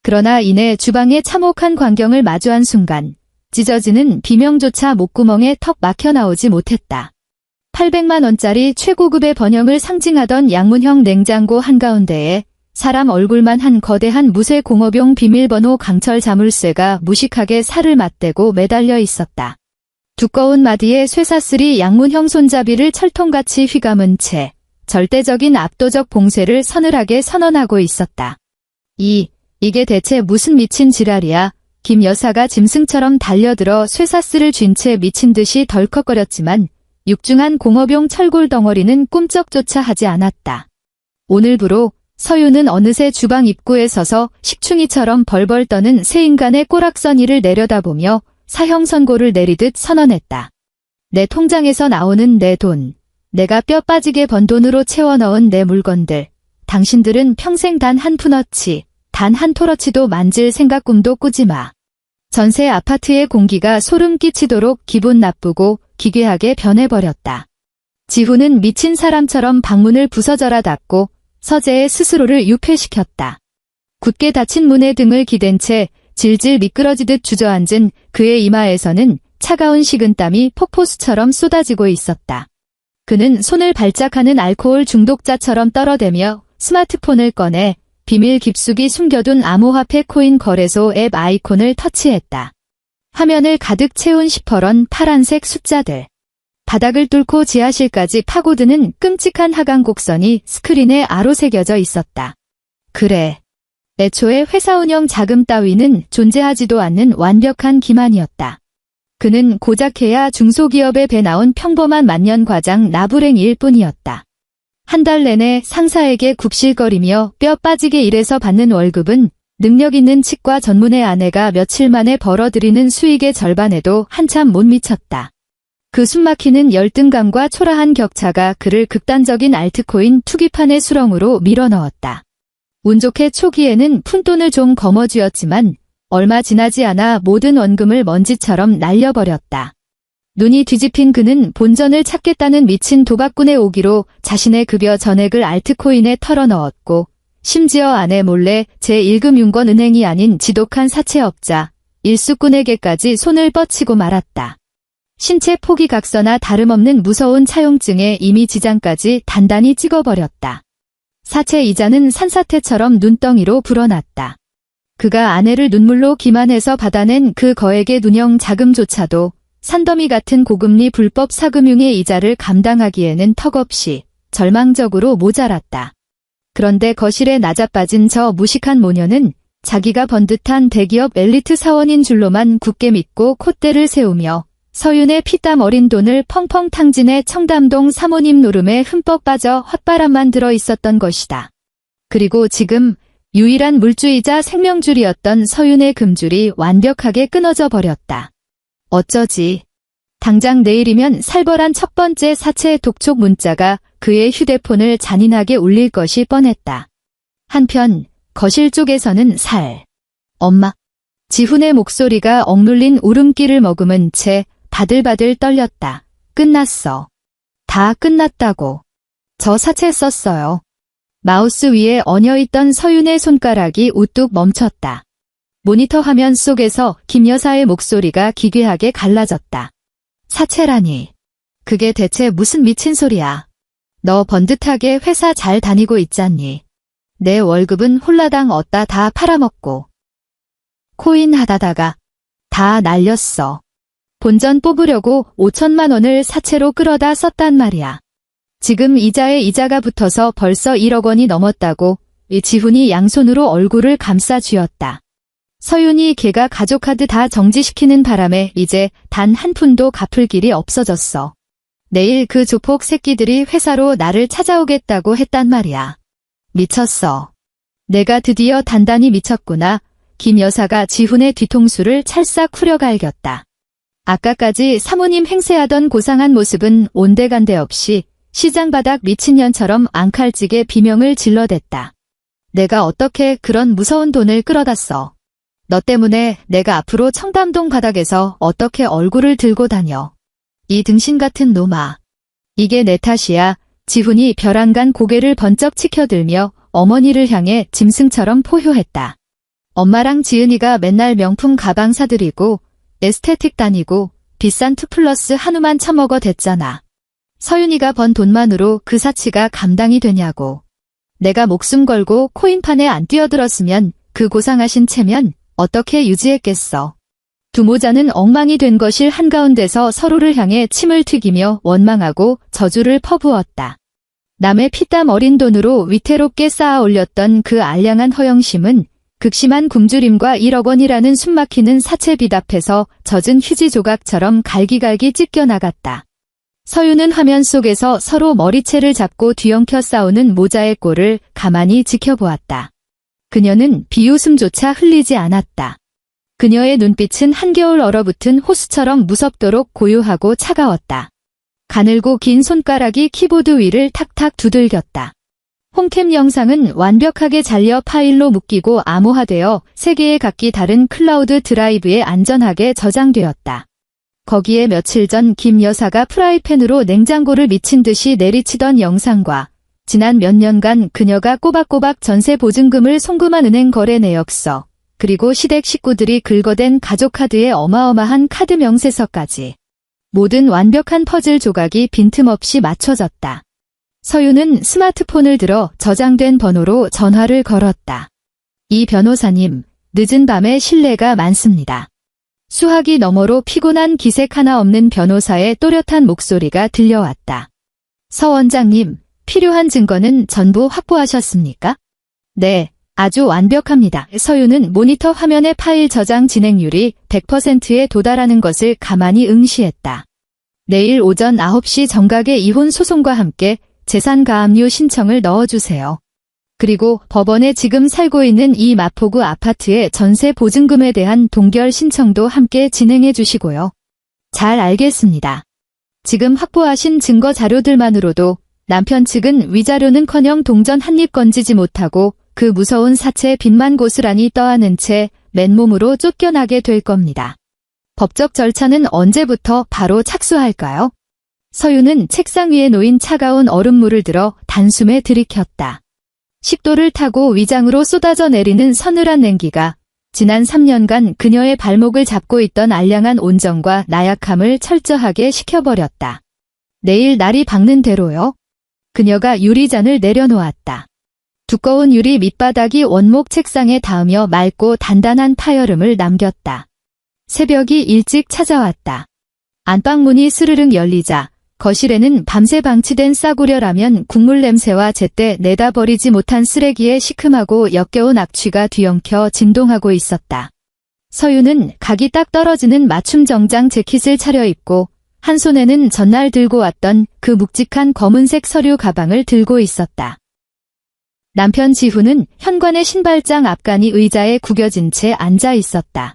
그러나 이내 주방의 참혹한 광경을 마주한 순간 찢어지는 비명조차 목구멍에 턱 막혀 나오지 못했다. 800만 원짜리 최고급의 번영을 상징하던 양문형 냉장고 한가운데에 사람 얼굴만 한 거대한 무쇠 공업용 비밀번호 강철 자물쇠가 무식하게 살을 맞대고 매달려 있었다. 두꺼운 마디에 쇠사슬이 양문형 손잡이를 철통같이 휘감은 채 절대적인 압도적 봉쇄를 서늘하게 선언하고 있었다. 이게 대체 무슨 미친 지랄이야? 김 여사가 짐승처럼 달려들어 쇠사슬을 쥔 채 미친 듯이 덜컥거렸지만 육중한 공업용 철골 덩어리는 꿈쩍조차 하지 않았다. 오늘부로 서유는 어느새 주방 입구에 서서 식충이처럼 벌벌 떠는 새 인간의 꼬락서니를 내려다보며 사형 선고를 내리듯 선언했다. 내 통장에서 나오는 내 돈, 내가 뼈 빠지게 번 돈으로 채워 넣은 내 물건들, 당신들은 평생 단 한 푼어치, 단 한 토러치도 만질 생각 꿈도 꾸지 마. 전세 아파트의 공기가 소름 끼치도록 기분 나쁘고 기괴하게 변해버렸다. 지훈은 미친 사람처럼 방문을 부서져라 닫고 서재의 스스로를 유폐시켰다. 굳게 닫힌 문에 등을 기댄 채 질질 미끄러지듯 주저앉은 그의 이마에서는 차가운 식은땀이 폭포수처럼 쏟아지고 있었다. 그는 손을 발작하는 알코올 중독자처럼 떨어대며 스마트폰을 꺼내 비밀 깊숙이 숨겨둔 암호화폐 코인 거래소 앱 아이콘을 터치했다. 화면을 가득 채운 시퍼런 파란색 숫자들. 바닥을 뚫고 지하실까지 파고드는 끔찍한 하강 곡선이 스크린에 아로 새겨져 있었다. 그래. 애초에 회사 운영 자금 따위는 존재하지도 않는 완벽한 기만이었다. 그는 고작해야 중소기업에 배 나온 평범한 만년과장 나부랭이일 뿐이었다. 한 달 내내 상사에게 굽실거리며 뼈 빠지게 일해서 받는 월급은 능력 있는 치과 전문의 아내가 며칠 만에 벌어들이는 수익의 절반에도 한참 못 미쳤다. 그 숨막히는 열등감과 초라한 격차가 그를 극단적인 알트코인 투기판의 수렁으로 밀어넣었다. 운 좋게 초기에는 푼돈을 좀 거머쥐었지만 얼마 지나지 않아 모든 원금을 먼지처럼 날려버렸다. 눈이 뒤집힌 그는 본전을 찾겠다는 미친 도박꾼의 오기로 자신의 급여 전액을 알트코인에 털어넣었고 심지어 아내 몰래 제1금융권은행이 아닌 지독한 사채업자 일수꾼에게까지 손을 뻗치고 말았다. 신체 포기각서나 다름없는 무서운 차용증에 이미 지장까지 단단히 찍어버렸다. 사채 이자는 산사태처럼 눈덩이로 불어났다. 그가 아내를 눈물로 기만해서 받아낸 그 거액의 누령 자금조차도 산더미 같은 고금리 불법 사금융의 이자를 감당하기에는 턱없이 절망적으로 모자랐다. 그런데 거실에 낮아빠진 저 무식한 모녀는 자기가 번듯한 대기업 엘리트 사원인 줄로만 굳게 믿고 콧대를 세우며 서윤의 피땀 어린 돈을 펑펑 탕진해 청담동 사모님 노름에 흠뻑 빠져 헛바람만 들어 있었던 것이다. 그리고 지금 유일한 물주이자 생명줄이었던 서윤의 금줄이 완벽하게 끊어져 버렸다. 어쩌지. 당장 내일이면 살벌한 첫 번째 사채 독촉 문자가 그의 휴대폰을 잔인하게 울릴 것이 뻔했다. 한편 거실 쪽에서는 엄마. 지훈의 목소리가 억눌린 울음기를 머금은 채 바들바들 떨렸다. 끝났어. 다 끝났다고. 저 사채 썼어요. 마우스 위에 얹어있던 서윤의 손가락이 우뚝 멈췄다. 모니터 화면 속에서 김 여사의 목소리가 기괴하게 갈라졌다. 사채라니. 그게 대체 무슨 미친 소리야. 너 번듯하게 회사 잘 다니고 있잖니. 내 월급은 홀라당 얻다 다 팔아먹고. 코인 하다다가 다 날렸어. 본전 뽑으려고 5천만 원을 사채로 끌어다 썼단 말이야. 지금 이자에 이자가 붙어서 벌써 1억 원이 넘었다고. 이 지훈이 양손으로 얼굴을 감싸 쥐었다. 서윤이 걔가 가족카드 다 정지시키는 바람에 이제 단 한 푼도 갚을 길이 없어졌어. 내일 그 조폭 새끼들이 회사로 나를 찾아오겠다고 했단 말이야. 미쳤어. 내가 드디어 단단히 미쳤구나. 김 여사가 지훈의 뒤통수를 찰싹 후려갈겼다. 아까까지 사모님 행세하던 고상한 모습은 온데간데 없이 시장바닥 미친년처럼 앙칼지게 비명을 질러댔다. 내가 어떻게 그런 무서운 돈을 끌어다 써. 너 때문에 내가 앞으로 청담동 바닥에서 어떻게 얼굴을 들고 다녀. 이 등신 같은 놈아. 이게 내 탓이야. 지훈이 벼랑간 고개를 번쩍 치켜들며 어머니를 향해 짐승처럼 포효했다. 엄마랑 지은이가 맨날 명품 가방 사들이고 에스테틱 다니고 비싼 투플러스 한우만 처먹어 댔잖아. 서윤이가 번 돈만으로 그 사치가 감당이 되냐고. 내가 목숨 걸고 코인판에 안 뛰어들었으면 그 고상하신 체면 어떻게 유지했겠어. 두 모자는 엉망이 된 것일 한가운데서 서로를 향해 침을 튀기며 원망하고 저주를 퍼부었다. 남의 피땀 어린 돈으로 위태롭게 쌓아 올렸던 그 알량한 허영심은 극심한 굶주림과 1억 원이라는 숨막히는 사채빚 앞에서 젖은 휴지 조각처럼 갈기갈기 찢겨나갔다. 서윤은 화면 속에서 서로 머리채를 잡고 뒤엉켜 싸우는 모자의 꼴을 가만히 지켜보았다. 그녀는 비웃음조차 흘리지 않았다. 그녀의 눈빛은 한겨울 얼어붙은 호수처럼 무섭도록 고요하고 차가웠다. 가늘고 긴 손가락이 키보드 위를 탁탁 두들겼다. 홈캠 영상은 완벽하게 잘려 파일로 묶이고 암호화되어 세 개의 각기 다른 클라우드 드라이브에 안전하게 저장되었다. 거기에 며칠 전 김 여사가 프라이팬으로 냉장고를 미친 듯이 내리치던 영상과 지난 몇 년간 그녀가 꼬박꼬박 전세 보증금을 송금한 은행 거래 내역서, 그리고 시댁 식구들이 긁어댄 가족카드의 어마어마한 카드 명세서까지. 모든 완벽한 퍼즐 조각이 빈틈없이 맞춰졌다. 서윤은 스마트폰을 들어 저장된 번호로 전화를 걸었다. 이 변호사님, 늦은 밤에 실례가 많습니다. 수화기 너머로 피곤한 기색 하나 없는 변호사의 또렷한 목소리가 들려왔다. 서 원장님, 필요한 증거는 전부 확보하셨습니까? 네, 아주 완벽합니다. 서윤은 모니터 화면의 파일 저장 진행률이 100%에 도달하는 것을 가만히 응시했다. 내일 오전 9시 정각의 이혼 소송과 함께 재산가압류 신청을 넣어주세요. 그리고 법원에 지금 살고 있는 이 마포구 아파트의 전세 보증금에 대한 동결 신청도 함께 진행해 주시고요. 잘 알겠습니다. 지금 확보하신 증거 자료들만으로도 남편 측은 위자료는커녕 동전 한 입 건지지 못하고 그 무서운 사채 빚만 고스란히 떠안은 채 맨몸으로 쫓겨나게 될 겁니다. 법적 절차는 언제부터 바로 착수할까요? 서윤은 책상 위에 놓인 차가운 얼음물을 들어 단숨에 들이켰다. 식도를 타고 위장으로 쏟아져 내리는 서늘한 냉기가 지난 3년간 그녀의 발목을 잡고 있던 알량한 온정과 나약함을 철저하게 식혀버렸다. 내일 날이 밝는 대로요. 그녀가 유리잔을 내려놓았다. 두꺼운 유리 밑바닥이 원목 책상에 닿으며 맑고 단단한 파열음을 남겼다. 새벽이 일찍 찾아왔다. 안방문이 스르륵 열리자 거실에는 밤새 방치된 싸구려 라면 국물 냄새와 제때 내다버리지 못한 쓰레기의 시큼하고 역겨운 악취가 뒤엉켜 진동하고 있었다. 서윤은 각이 딱 떨어지는 맞춤 정장 재킷을 차려입고 한 손에는 전날 들고 왔던 그 묵직한 검은색 서류 가방을 들고 있었다. 남편 지훈은 현관의 신발장 앞간이 의자에 구겨진 채 앉아 있었다.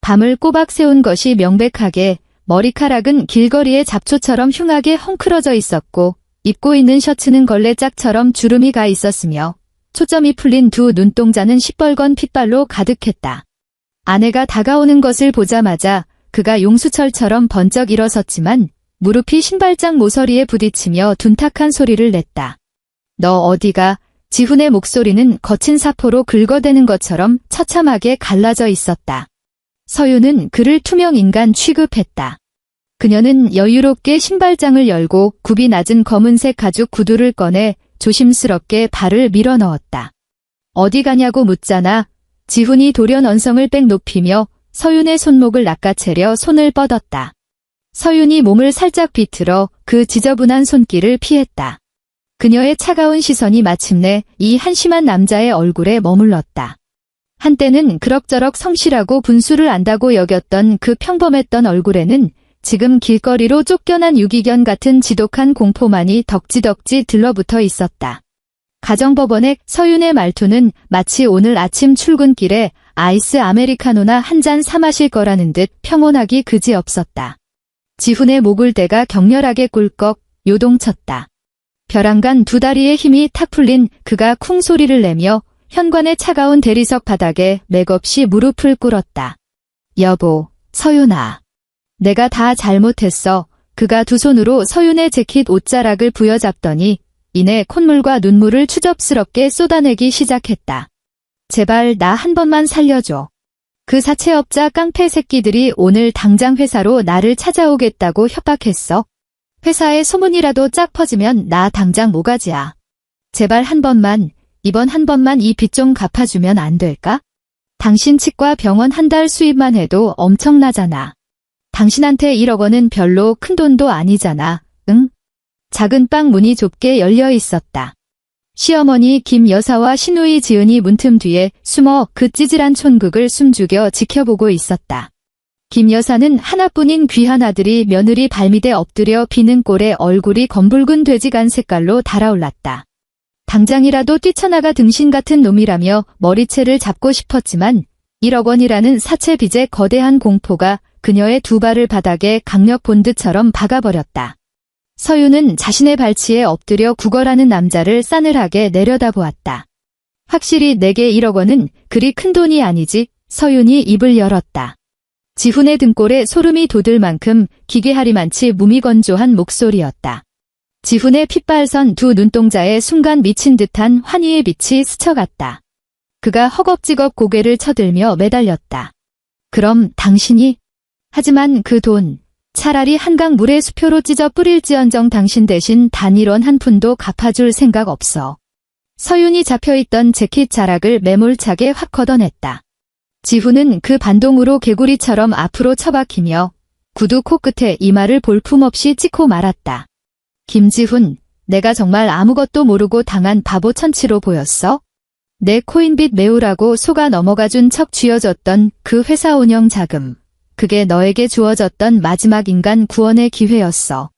밤을 꼬박 새운 것이 명백하게 머리카락은 길거리의 잡초처럼 흉하게 헝클어져 있었고 입고 있는 셔츠는 걸레짝처럼 주름이 가 있었으며 초점이 풀린 두 눈동자는 시뻘건 핏발로 가득했다. 아내가 다가오는 것을 보자마자 그가 용수철처럼 번쩍 일어섰지만 무릎이 신발장 모서리에 부딪히며 둔탁한 소리를 냈다. 너 어디가? 지훈의 목소리는 거친 사포로 긁어대는 것처럼 처참하게 갈라져 있었다. 서윤은 그를 투명 인간 취급했다. 그녀는 여유롭게 신발장을 열고 굽이 낮은 검은색 가죽 구두를 꺼내 조심스럽게 발을 밀어 넣었다. 어디 가냐고 묻잖아. 지훈이 돌연 언성을 빽 높이며 서윤의 손목을 낚아채려 손을 뻗었다. 서윤이 몸을 살짝 비틀어 그 지저분한 손길을 피했다. 그녀의 차가운 시선이 마침내 이 한심한 남자의 얼굴에 머물렀다. 한때는 그럭저럭 성실하고 분수를 안다고 여겼던 그 평범했던 얼굴에는 지금 길거리로 쫓겨난 유기견 같은 지독한 공포만이 덕지덕지 들러붙어 있었다. 가정법원의 서윤의 말투는 마치 오늘 아침 출근길에 아이스 아메리카노나 한 잔 사 마실 거라는 듯 평온하기 그지없었다. 지훈의 목을 대가 격렬하게 꿀꺽 요동쳤다. 벼랑간 두 다리의 힘이 탁 풀린 그가 쿵 소리를 내며 현관의 차가운 대리석 바닥에 맥없이 무릎을 꿇었다. 여보, 서윤아. 내가 다 잘못했어. 그가 두 손으로 서윤의 재킷 옷자락을 부여잡더니 이내 콧물과 눈물을 추접스럽게 쏟아내기 시작했다. 제발 나 한 번만 살려줘. 그 사채업자 깡패 새끼들이 오늘 당장 회사로 나를 찾아오겠다고 협박했어. 회사에 소문이라도 쫙 퍼지면 나 당장 모가지야. 제발 한 번만, 이번 한 번만 이 빚 좀 갚아주면 안 될까? 당신 치과 병원 한 달 수입만 해도 엄청나잖아. 당신한테 1억 원은 별로 큰 돈도 아니잖아, 응? 작은 방 문이 좁게 열려 있었다. 시어머니 김 여사와 시누이 지은이 문틈 뒤에 숨어 그 찌질한 촌극을 숨죽여 지켜보고 있었다. 김 여사는 하나뿐인 귀한 아들이 며느리 발밑에 엎드려 비는 꼴에 얼굴이 검붉은 돼지간 색깔로 달아올랐다. 당장이라도 뛰쳐나가 등신 같은 놈이라며 머리채를 잡고 싶었지만 1억 원이라는 사채 빚의 거대한 공포가 그녀의 두 발을 바닥에 강력 본드처럼 박아버렸다. 서윤은 자신의 발치에 엎드려 구걸하는 남자를 싸늘하게 내려다보았다. 확실히 내게 1억 원은 그리 큰 돈이 아니지. 서윤이 입을 열었다. 지훈의 등골에 소름이 돋을 만큼 기괴하리만치 무미건조한 목소리였다. 지훈의 핏발선 두 눈동자에 순간 미친 듯한 환희의 빛이 스쳐갔다. 그가 허겁지겁 고개를 쳐들며 매달렸다. 그럼 당신이? 하지만 그 돈, 차라리 한강 물에 수표로 찢어 뿌릴지언정 당신 대신 단 1원 한 푼도 갚아줄 생각 없어. 서윤이 잡혀있던 재킷 자락을 매몰차게 확 걷어냈다. 지훈은 그 반동으로 개구리처럼 앞으로 처박히며 구두 코끝에 이마를 볼품없이 찍고 말았다. 김지훈, 내가 정말 아무것도 모르고 당한 바보 천치로 보였어? 내 코인빚 메우라고 속아 넘어가준 척 쥐어줬던 그 회사 운영 자금. 그게 너에게 주어졌던 마지막 인간 구원의 기회였어.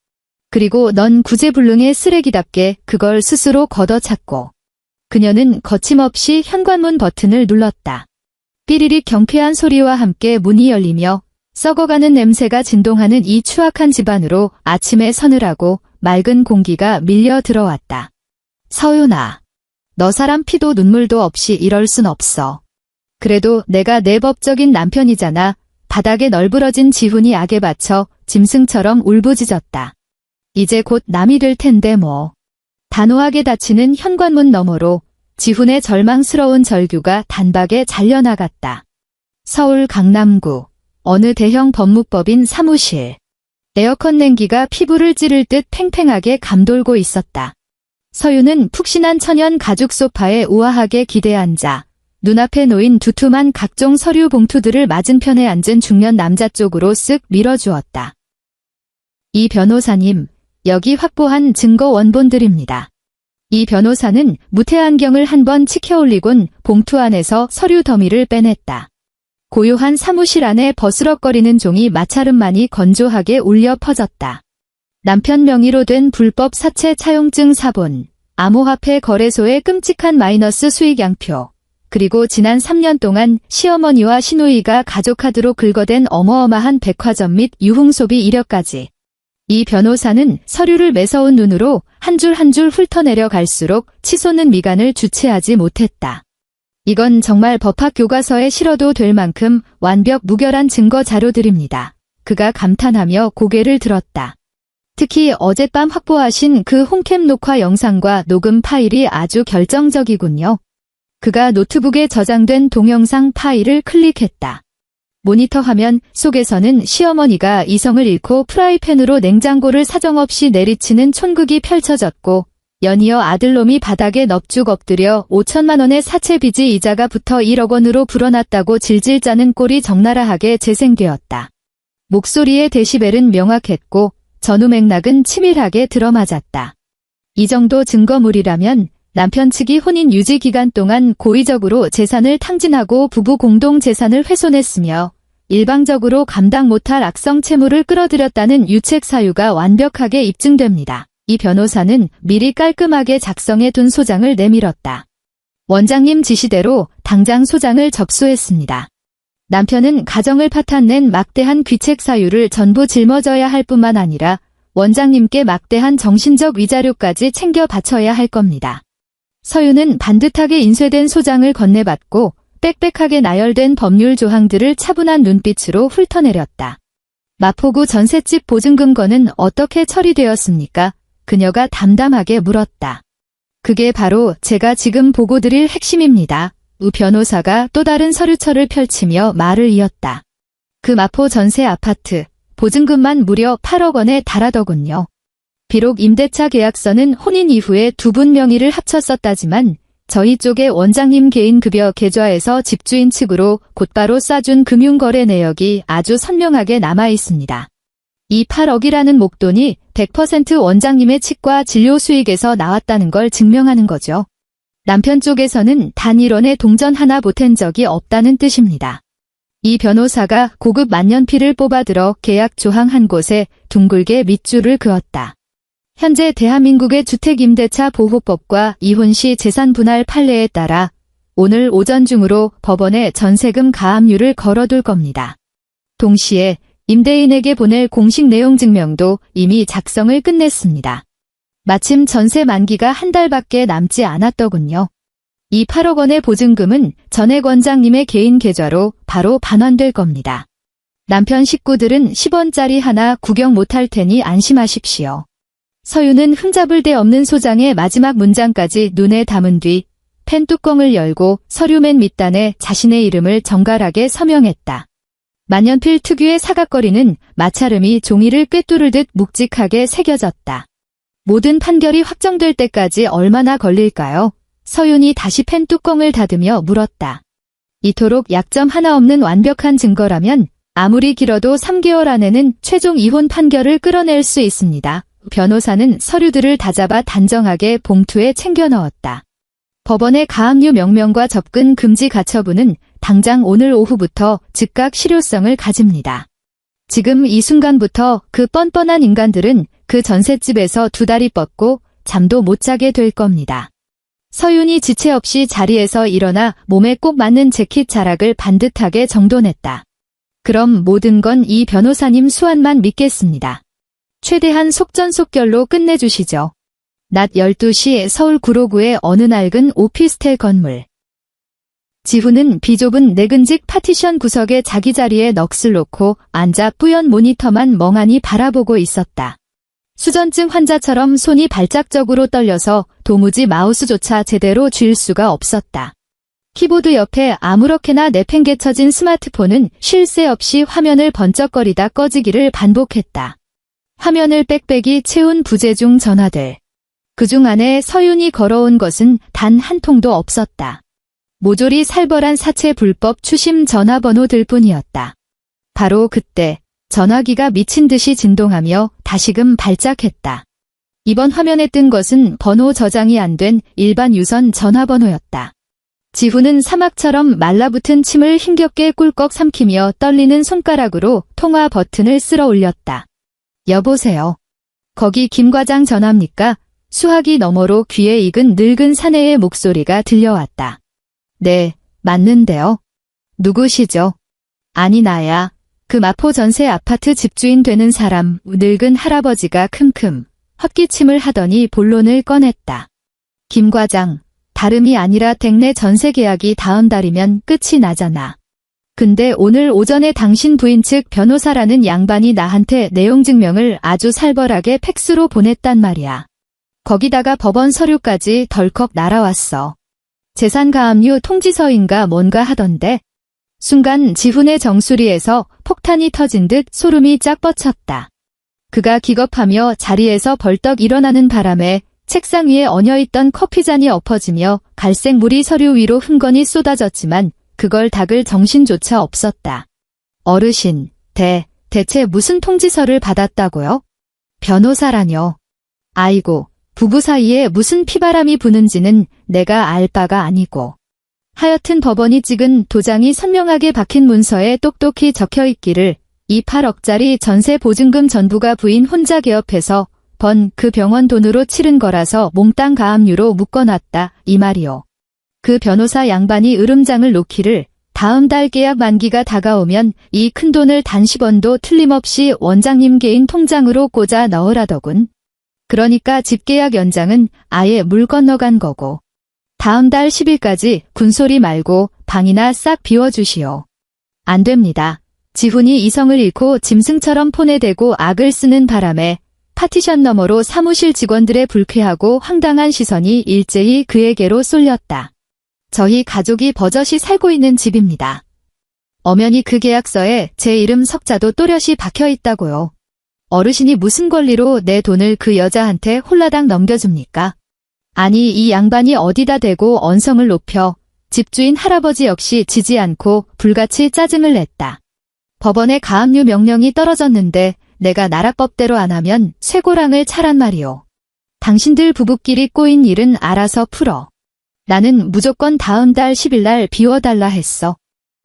그리고 넌 구제불능의 쓰레기답게 그걸 스스로 걷어찼고. 그녀는 거침없이 현관문 버튼을 눌렀다. 삐리릭 경쾌한 소리와 함께 문이 열리며 썩어가는 냄새가 진동하는 이 추악한 집안으로 아침의 서늘하고 맑은 공기가 밀려 들어왔다. 서윤아, 너 사람 피도 눈물도 없이 이럴 순 없어. 그래도 내가 내 법적인 남편이잖아. 바닥에 널브러진 지훈이 악에 받쳐 짐승처럼 울부짖었다. 이제 곧 남이 될 텐데 뭐. 단호하게 닫히는 현관문 너머로 지훈의 절망스러운 절규가 단박에 잘려나갔다. 서울 강남구 어느 대형 법무법인 사무실. 에어컨 냉기가 피부를 찌를 듯 팽팽하게 감돌고 있었다. 서유는 푹신한 천연 가죽 소파에 우아하게 기대앉아 눈앞에 놓인 두툼한 각종 서류 봉투들을 맞은편에 앉은 중년 남자 쪽으로 쓱 밀어주었다. 이 변호사님, 여기 확보한 증거 원본들입니다. 이 변호사는 무태 안경을 한번 치켜올리곤 봉투 안에서 서류 더미를 빼냈다. 고요한 사무실 안에 버스럭거리는 종이 마찰음만이 건조하게 울려 퍼졌다. 남편 명의로 된 불법 사채 차용증 사본, 암호화폐 거래소의 끔찍한 마이너스 수익 양표, 그리고 지난 3년 동안 시어머니와 시누이가 가족카드로 긁어댄 어마어마한 백화점 및 유흥소비 이력까지. 이 변호사는 서류를 매서운 눈으로 한 줄 한 줄 훑어내려 갈수록 치솟는 미간을 주체하지 못했다. 이건 정말 법학 교과서에 실어도 될 만큼 완벽 무결한 증거 자료들입니다. 그가 감탄하며 고개를 들었다. 특히 어젯밤 확보하신 그 홈캠 녹화 영상과 녹음 파일이 아주 결정적이군요. 그가 노트북에 저장된 동영상 파일을 클릭했다. 모니터 화면 속에서는 시어머니가 이성을 잃고 프라이팬으로 냉장고를 사정없이 내리치는 촌극이 펼쳐졌고 연이어 아들놈이 바닥에 넙죽 엎드려 5천만 원의 사채 빚이 이자가 붙어 1억 원으로 불어났다고 질질 짜는 꼴이 적나라하게 재생되었다. 목소리의 데시벨은 명확했고 전후 맥락은 치밀하게 들어맞았다. 이 정도 증거물이라면 남편 측이 혼인 유지 기간 동안 고의적으로 재산을 탕진하고 부부 공동 재산을 훼손했으며 일방적으로 감당 못할 악성 채무를 끌어들였다는 유책 사유가 완벽하게 입증됩니다. 이 변호사는 미리 깔끔하게 작성해 둔 소장을 내밀었다. 원장님 지시대로 당장 소장을 접수했습니다. 남편은 가정을 파탄낸 막대한 귀책 사유를 전부 짊어져야 할 뿐만 아니라 원장님께 막대한 정신적 위자료까지 챙겨 바쳐야 할 겁니다. 서유는 반듯하게 인쇄된 소장을 건네받고 빽빽하게 나열된 법률 조항들을 차분한 눈빛으로 훑어내렸다. 마포구 전셋집 보증금건은 어떻게 처리되었습니까? 그녀가 담담하게 물었다. 그게 바로 제가 지금 보고드릴 핵심입니다. 우 변호사가 또 다른 서류철을 펼치며 말을 이었다. 그 마포 전세 아파트, 보증금만 무려 8억 원에 달하더군요. 비록 임대차 계약서는 혼인 이후에 두 분 명의를 합쳐 썼다지만 저희 쪽의 원장님 개인 급여 계좌에서 집주인 측으로 곧바로 쏴준 금융거래 내역이 아주 선명하게 남아 있습니다. 이 8억이라는 목돈이 100% 원장님의 치과 진료 수익에서 나왔다는 걸 증명하는 거죠. 남편 쪽에서는 단 1원의 동전 하나 보탠 적이 없다는 뜻입니다. 이 변호사가 고급 만년필을 뽑아들어 계약 조항 한 곳에 둥글게 밑줄을 그었다. 현재 대한민국의 주택임대차 보호법과 이혼 시 재산 분할 판례에 따라 오늘 오전 중으로 법원에 전세금 가압류를 걸어둘 겁니다. 동시에 임대인에게 보낼 공식 내용 증명도 이미 작성을 끝냈습니다. 마침 전세 만기가 한 달밖에 남지 않았더군요. 이 8억 원의 보증금은 전액 원장님의 개인 계좌로 바로 반환될 겁니다. 남편 식구들은 10원짜리 하나 구경 못할 테니 안심하십시오. 서유는 흠잡을 데 없는 소장의 마지막 문장까지 눈에 담은 뒤 펜 뚜껑을 열고 서류 맨 밑단에 자신의 이름을 정갈하게 서명했다. 만년필 특유의 사각거리는 마찰음이 종이를 꿰뚫을 듯 묵직하게 새겨졌다. 모든 판결이 확정될 때까지 얼마나 걸릴까요? 서윤이 다시 펜 뚜껑을 닫으며 물었다. 이토록 약점 하나 없는 완벽한 증거라면 아무리 길어도 3개월 안에는 최종 이혼 판결을 끌어낼 수 있습니다. 변호사는 서류들을 다잡아 단정하게 봉투에 챙겨 넣었다. 법원의 가압류 명명과 접근 금지 가처분은 당장 오늘 오후부터 즉각 실효성을 가집니다. 지금 이 순간부터 그 뻔뻔한 인간들은 그 전셋집에서 두 다리 뻗고 잠도 못 자게 될 겁니다. 서윤이 지체 없이 자리에서 일어나 몸에 꼭 맞는 재킷 자락을 반듯하게 정돈했다. 그럼 모든 건 이 변호사님 수완만 믿겠습니다. 최대한 속전속결로 끝내주시죠. 낮 12시 서울 구로구의 어느 낡은 오피스텔 건물. 지훈은 비좁은 내근직 파티션 구석에 자기 자리에 넋을 놓고 앉아 뿌연 모니터만 멍하니 바라보고 있었다. 수전증 환자처럼 손이 발작적으로 떨려서 도무지 마우스조차 제대로 쥘 수가 없었다. 키보드 옆에 아무렇게나 내팽개쳐진 스마트폰은 쉴 새 없이 화면을 번쩍거리다 꺼지기를 반복했다. 화면을 빽빽이 채운 부재중 전화들. 그중 안에 서윤이 걸어온 것은 단 한 통도 없었다. 모조리 살벌한 사채 불법 추심 전화번호들 뿐이었다. 바로 그때 전화기가 미친 듯이 진동하며 다시금 발작했다. 이번 화면에 뜬 것은 번호 저장이 안 된 일반 유선 전화번호였다. 지훈은 사막처럼 말라붙은 침을 힘겹게 꿀꺽 삼키며 떨리는 손가락으로 통화 버튼을 쓸어 올렸다. 여보세요. 거기 김 과장 전화입니까? 수화기 너머로 귀에 익은 늙은 사내의 목소리가 들려왔다. 네, 맞는데요. 누구시죠? 아니 나야. 그 마포 전세 아파트 집주인 되는 사람, 늙은 할아버지가 큼큼 헛기침을 하더니 본론을 꺼냈다. 김 과장, 다름이 아니라 댁내 전세 계약이 다음 달이면 끝이 나잖아. 근데 오늘 오전에 당신 부인 측 변호사라는 양반이 나한테 내용 증명을 아주 살벌하게 팩스로 보냈단 말이야. 거기다가 법원 서류까지 덜컥 날아왔어. 재산가압류 통지서인가 뭔가 하던데. 순간 지훈의 정수리에서 폭탄이 터진 듯 소름이 쫙 뻗쳤다. 그가 기겁하며 자리에서 벌떡 일어나는 바람에 책상 위에 얹어있던 커피잔이 엎어지며 갈색 물이 서류 위로 흥건히 쏟아졌지만 그걸 닦을 정신조차 없었다. 어르신, 대체 무슨 통지서를 받았다고요? 변호사라뇨. 아이고, 부부 사이에 무슨 피바람이 부는지는 내가 알 바가 아니고. 하여튼 법원이 찍은 도장이 선명하게 박힌 문서에 똑똑히 적혀있기를 이 8억짜리 전세 보증금 전부가 부인 혼자 개업해서 번 그 병원 돈으로 치른 거라서 몽땅 가압류로 묶어놨다 이 말이요. 그 변호사 양반이 으름장을 놓기를 다음 달 계약 만기가 다가오면 이 큰돈을 단 10원도 틀림없이 원장님 개인 통장으로 꽂아 넣으라더군. 그러니까 집계약 연장은 아예 물 건너간 거고. 다음 달 10일까지 군소리 말고 방이나 싹 비워주시오. 안 됩니다. 지훈이 이성을 잃고 짐승처럼 폰에 대고 악을 쓰는 바람에 파티션 너머로 사무실 직원들의 불쾌하고 황당한 시선이 일제히 그에게로 쏠렸다. 저희 가족이 버젓이 살고 있는 집입니다. 엄연히 그 계약서에 제 이름 석자도 또렷이 박혀 있다고요. 어르신이 무슨 권리로 내 돈을 그 여자한테 홀라당 넘겨줍니까? 아니 이 양반이 어디다 대고 언성을 높여 집주인 할아버지 역시 지지 않고 불같이 짜증을 냈다. 법원의 가압류 명령이 떨어졌는데 내가 나라법대로 안 하면 쇠고랑을 차란 말이오. 당신들 부부끼리 꼬인 일은 알아서 풀어. 나는 무조건 다음 달 10일 날 비워달라 했어.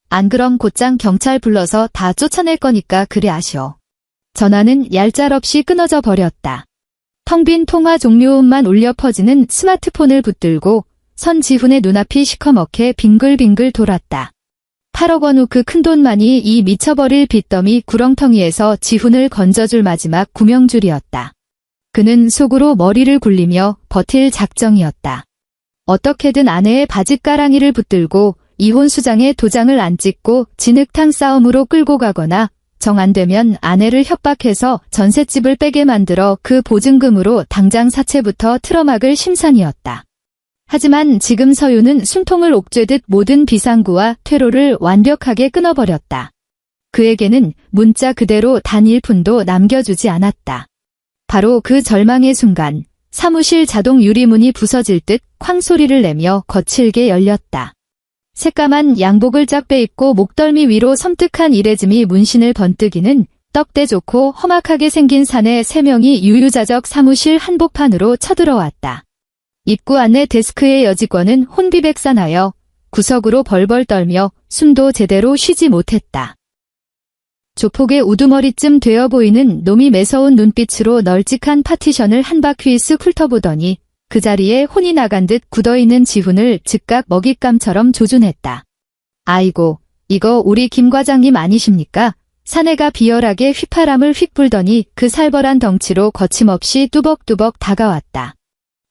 안 그럼 곧장 경찰 불러서 다 쫓아낼 거니까 그리 아시오. 전화는 얄짤없이 끊어져 버렸다. 텅 빈 통화 종료음만 울려 퍼지는 스마트폰을 붙들고 선지훈의 눈앞이 시커멓게 빙글빙글 돌았다. 8억 원 후 그 큰돈만이 이 미쳐버릴 빚더미 구렁텅이에서 지훈을 건져줄 마지막 구명줄이었다. 그는 속으로 머리를 굴리며 버틸 작정이었다. 어떻게든 아내의 바짓가랑이를 붙들고 이혼 수장에 도장을 안 찍고 진흙탕 싸움으로 끌고 가거나 정 안 되면 아내를 협박해서 전셋집을 빼게 만들어 그 보증금으로 당장 사채부터 틀어막을 심산이었다. 하지만 지금 서윤은 숨통을 옥죄듯 모든 비상구와 퇴로를 완벽하게 끊어버렸다. 그에게는 문자 그대로 단 1푼도 남겨주지 않았다. 바로 그 절망의 순간 사무실 자동 유리문이 부서질 듯 쾅 소리를 내며 거칠게 열렸다. 새까만 양복을 쫙 빼입고 목덜미 위로 섬뜩한 이레즘이 문신을 번뜩이는 떡대 좋고 험악하게 생긴 사내 3명이 유유자적 사무실 한복판으로 쳐들어왔다. 입구 안내 데스크의 여직원은 혼비백산하여 구석으로 벌벌 떨며 숨도 제대로 쉬지 못했다. 조폭의 우두머리쯤 되어 보이는 놈이 매서운 눈빛으로 널찍한 파티션을 한 바퀴 쓱 훑어보더니 그 자리에 혼이 나간 듯 굳어있는 지훈을 즉각 먹잇감처럼 조준했다. 아이고, 이거 우리 김 과장님 아니십니까? 사내가 비열하게 휘파람을 휙 불더니 그 살벌한 덩치로 거침없이 뚜벅뚜벅 다가왔다.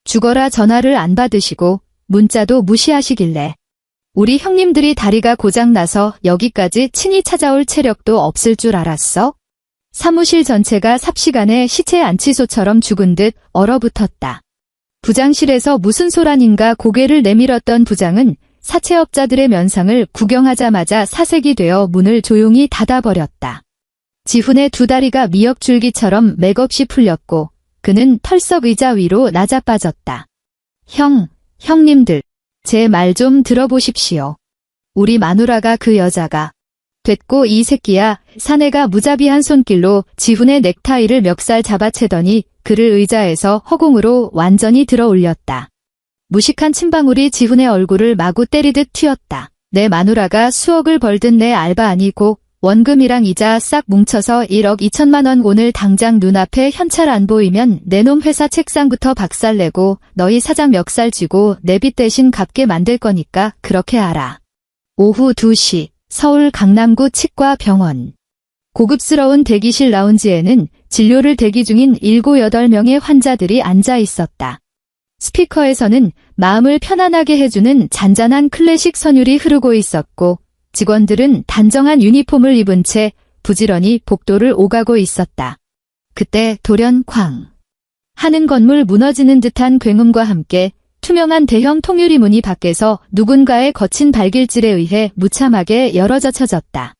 죽어라 전화를 안 받으시고 문자도 무시하시길래 우리 형님들이 다리가 고장나서 여기까지 친히 찾아올 체력도 없을 줄 알았어? 사무실 전체가 삽시간에 시체 안치소처럼 죽은 듯 얼어붙었다. 부장실에서 무슨 소란인가 고개를 내밀었던 부장은 사채업자들의 면상을 구경하자마자 사색이 되어 문을 조용히 닫아버렸다. 지훈의 두 다리가 미역줄기처럼 맥없이 풀렸고 그는 털썩 의자 위로 낮아빠졌다. 형님들, 제 말 좀 들어보십시오. 우리 마누라가 그 여자가 됐고 이 새끼야. 사내가 무자비한 손길로 지훈의 넥타이를 멱살 잡아채더니 그를 의자에서 허공으로 완전히 들어올렸다. 무식한 침방울이 지훈의 얼굴을 마구 때리듯 튀었다. 내 마누라가 수억을 벌든 내 알바 아니고 원금이랑 이자 싹 뭉쳐서 1억 2천만 원 오늘 당장 눈앞에 현찰 안 보이면 내 놈 회사 책상부터 박살내고 너희 사장 멱살 쥐고 내 빚 대신 갚게 만들 거니까 그렇게 알아. 오후 2시 서울 강남구 치과병원. 고급스러운 대기실 라운지에는 진료를 대기 중인 7, 8명의 환자들이 앉아 있었다. 스피커에서는 마음을 편안하게 해주는 잔잔한 클래식 선율이 흐르고 있었고 직원들은 단정한 유니폼을 입은 채 부지런히 복도를 오가고 있었다. 그때 돌연 쾅 하는 건물 무너지는 듯한 굉음과 함께 투명한 대형 통유리 문이 밖에서 누군가의 거친 발길질에 의해 무참하게 열어젖혀졌다.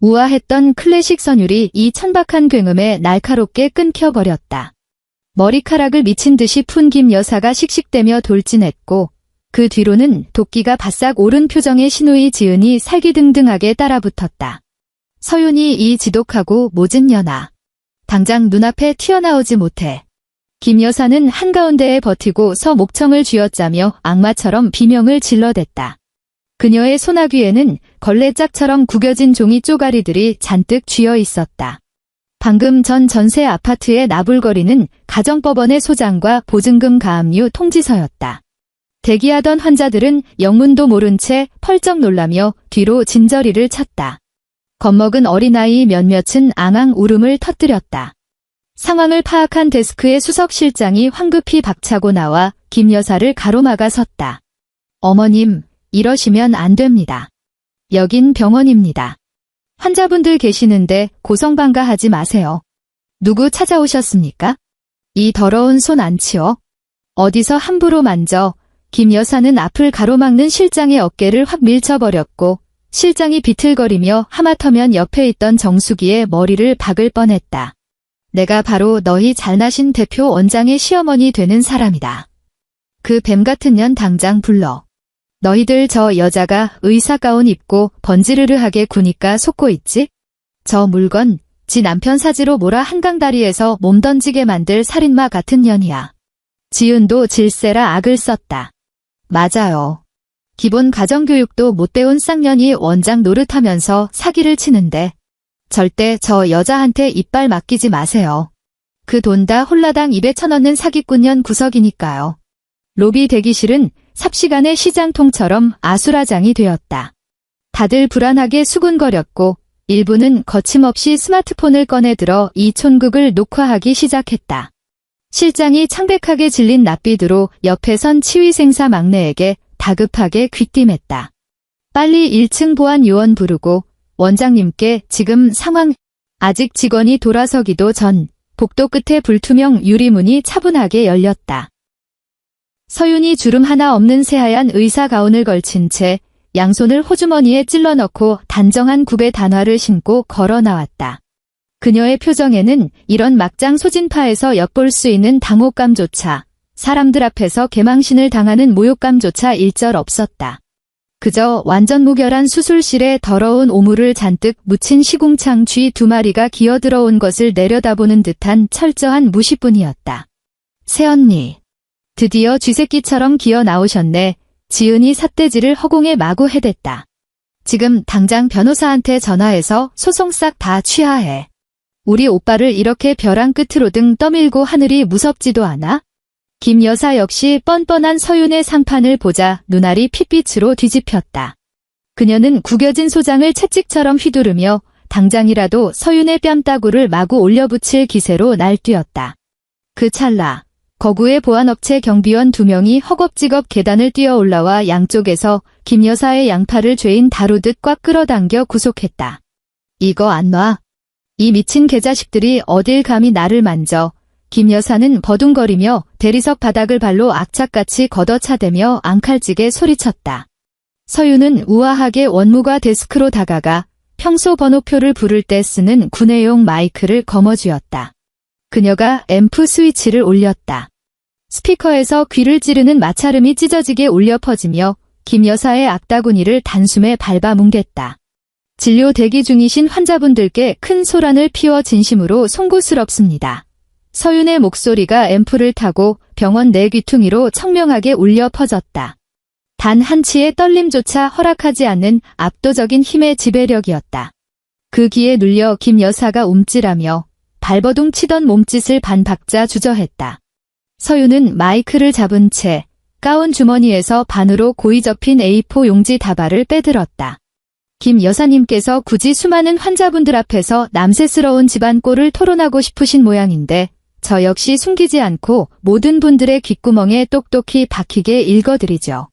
우아했던 클래식 선율이 이 천박한 굉음에 날카롭게 끊겨버렸다. 머리카락을 미친 듯이 푼 김 여사가 씩씩대며 돌진했고 그 뒤로는 도끼가 바싹 오른 표정의 신우이 지은이 살기등등하게 따라붙었다. 서윤이 이 지독하고 모진 년아. 당장 눈앞에 튀어나오지 못해. 김 여사는 한가운데에 버티고 서 목청을 쥐어짜며 악마처럼 비명을 질러댔다. 그녀의 소나귀에는 걸레짝처럼 구겨진 종이 쪼가리들이 잔뜩 쥐어 있었다. 방금 전 전세 아파트의 나불거리는 가정법원의 소장과 보증금 가압류 통지서였다. 대기하던 환자들은 영문도 모른 채 펄쩍 놀라며 뒤로 진저리를 쳤다. 겁먹은 어린아이 몇몇은 앙앙 울음을 터뜨렸다. 상황을 파악한 데스크의 수석실장이 황급히 박차고 나와 김 여사를 가로막아 섰다. 어머님, 이러시면 안 됩니다. 여긴 병원입니다. 환자분들 계시는데 고성방가하지 마세요. 누구 찾아오셨습니까? 이 더러운 손 안 치워? 어디서 함부로 만져? 김 여사는 앞을 가로막는 실장의 어깨를 확 밀쳐버렸고 실장이 비틀거리며 하마터면 옆에 있던 정수기의 머리를 박을 뻔했다. 내가 바로 너희 잘나신 대표 원장의 시어머니 되는 사람이다. 그 뱀 같은 년 당장 불러. 너희들 저 여자가 의사 가운 입고 번지르르하게 구니까 속고 있지? 저 물건 지 남편 사지로 몰아 한강다리에서 몸 던지게 만들 살인마 같은 년이야. 지은도 질세라 악을 썼다. 맞아요. 기본 가정교육도 못 배운 쌍년이 원장 노릇하면서 사기를 치는데 절대 저 여자한테 이빨 맡기지 마세요. 그 돈 다 홀라당 입에 쳐넣는 사기꾼년 구석이니까요. 로비 대기실은 삽시간에 시장통처럼 아수라장이 되었다. 다들 불안하게 수군거렸고 일부는 거침없이 스마트폰을 꺼내들어 이 촌극을 녹화하기 시작했다. 실장이 창백하게 질린 낯빛으로 옆에 선 치위생사 막내에게 다급하게 귀띔했다. 빨리 1층 보안 요원 부르고 원장님께 지금 상황. 아직 직원이 돌아서기도 전 복도 끝에 불투명 유리문이 차분하게 열렸다. 서윤이 주름 하나 없는 새하얀 의사 가운을 걸친 채 양손을 호주머니에 찔러 넣고 단정한 굽의 단화를 신고 걸어 나왔다. 그녀의 표정에는 이런 막장 소진파에서 엿볼 수 있는 당혹감조차, 사람들 앞에서 개망신을 당하는 모욕감조차 일절 없었다. 그저 완전 무결한 수술실에 더러운 오물을 잔뜩 묻힌 시궁창 쥐 2마리가 기어들어온 것을 내려다보는 듯한 철저한 무시뿐이었다. 새언니, 드디어 쥐새끼처럼 기어 나오셨네. 지은이 삿대질을 허공에 마구 해댔다. 지금 당장 변호사한테 전화해서 소송 싹 다 취하해. 우리 오빠를 이렇게 벼랑 끝으로 등 떠밀고 하늘이 무섭지도 않아? 김 여사 역시 뻔뻔한 서윤의 상판을 보자 눈알이 핏빛으로 뒤집혔다. 그녀는 구겨진 소장을 채찍처럼 휘두르며 당장이라도 서윤의 뺨따구를 마구 올려붙일 기세로 날뛰었다. 그 찰나 거구의 보안업체 경비원 2명이 허겁지겁 계단을 뛰어 올라와 양쪽에서 김 여사의 양팔을 죄인 다루듯 꽉 끌어당겨 구속했다. 이거 안 놔. 이 미친 개자식들이 어딜 감히 나를 만져. 김 여사는 버둥거리며 대리석 바닥을 발로 악착같이 걷어차대며 앙칼지게 소리쳤다. 서유는 우아하게 원무과 데스크로 다가가 평소 번호표를 부를 때 쓰는 구내용 마이크를 거머쥐었다. 그녀가 앰프 스위치를 올렸다. 스피커에서 귀를 찌르는 마찰음이 찢어지게 울려 퍼지며 김 여사의 악다구니를 단숨에 밟아 뭉갰다. 진료 대기 중이신 환자분들께 큰 소란을 피워 진심으로 송구스럽습니다. 서윤의 목소리가 앰프를 타고 병원 내 귀퉁이로 청명하게 울려 퍼졌다. 단 한치의 떨림조차 허락하지 않는 압도적인 힘의 지배력이었다. 그 귀에 눌려 김 여사가 움찔하며 발버둥 치던 몸짓을 반박자 주저했다. 서윤은 마이크를 잡은 채 가운 주머니에서 반으로 고이 접힌 A4 용지 다발을 빼들었다. 김 여사님께서 굳이 수많은 환자분들 앞에서 남세스러운 집안 꼴을 토론하고 싶으신 모양인데 저 역시 숨기지 않고 모든 분들의 귓구멍에 똑똑히 박히게 읽어드리죠.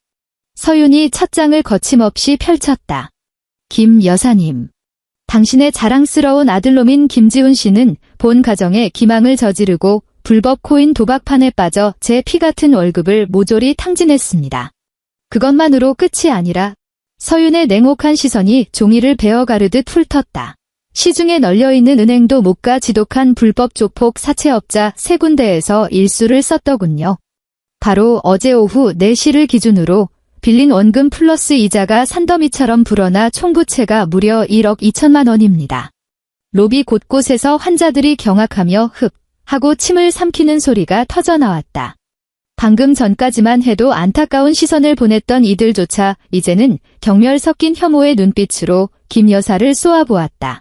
서윤이 첫 장을 거침없이 펼쳤다. 김 여사님. 당신의 자랑스러운 아들놈인 김지훈 씨는 본 가정에 기망을 저지르고 불법 코인 도박판에 빠져 제 피 같은 월급을 모조리 탕진했습니다. 그것만으로 끝이 아니라 서윤의 냉혹한 시선이 종이를 베어 가르듯 훑었다. 시중에 널려있는 은행도 못 가 지독한 불법 조폭 사채업자 3군데에서 일수를 썼더군요. 바로 어제 오후 4시를 기준으로 빌린 원금 플러스 이자가 산더미처럼 불어나 총부채가 무려 1억 2천만 원입니다. 로비 곳곳에서 환자들이 경악하며 흡 하고 침을 삼키는 소리가 터져나왔다. 방금 전까지만 해도 안타까운 시선을 보냈던 이들조차 이제는 경멸 섞인 혐오의 눈빛으로 김 여사를 쏘아보았다.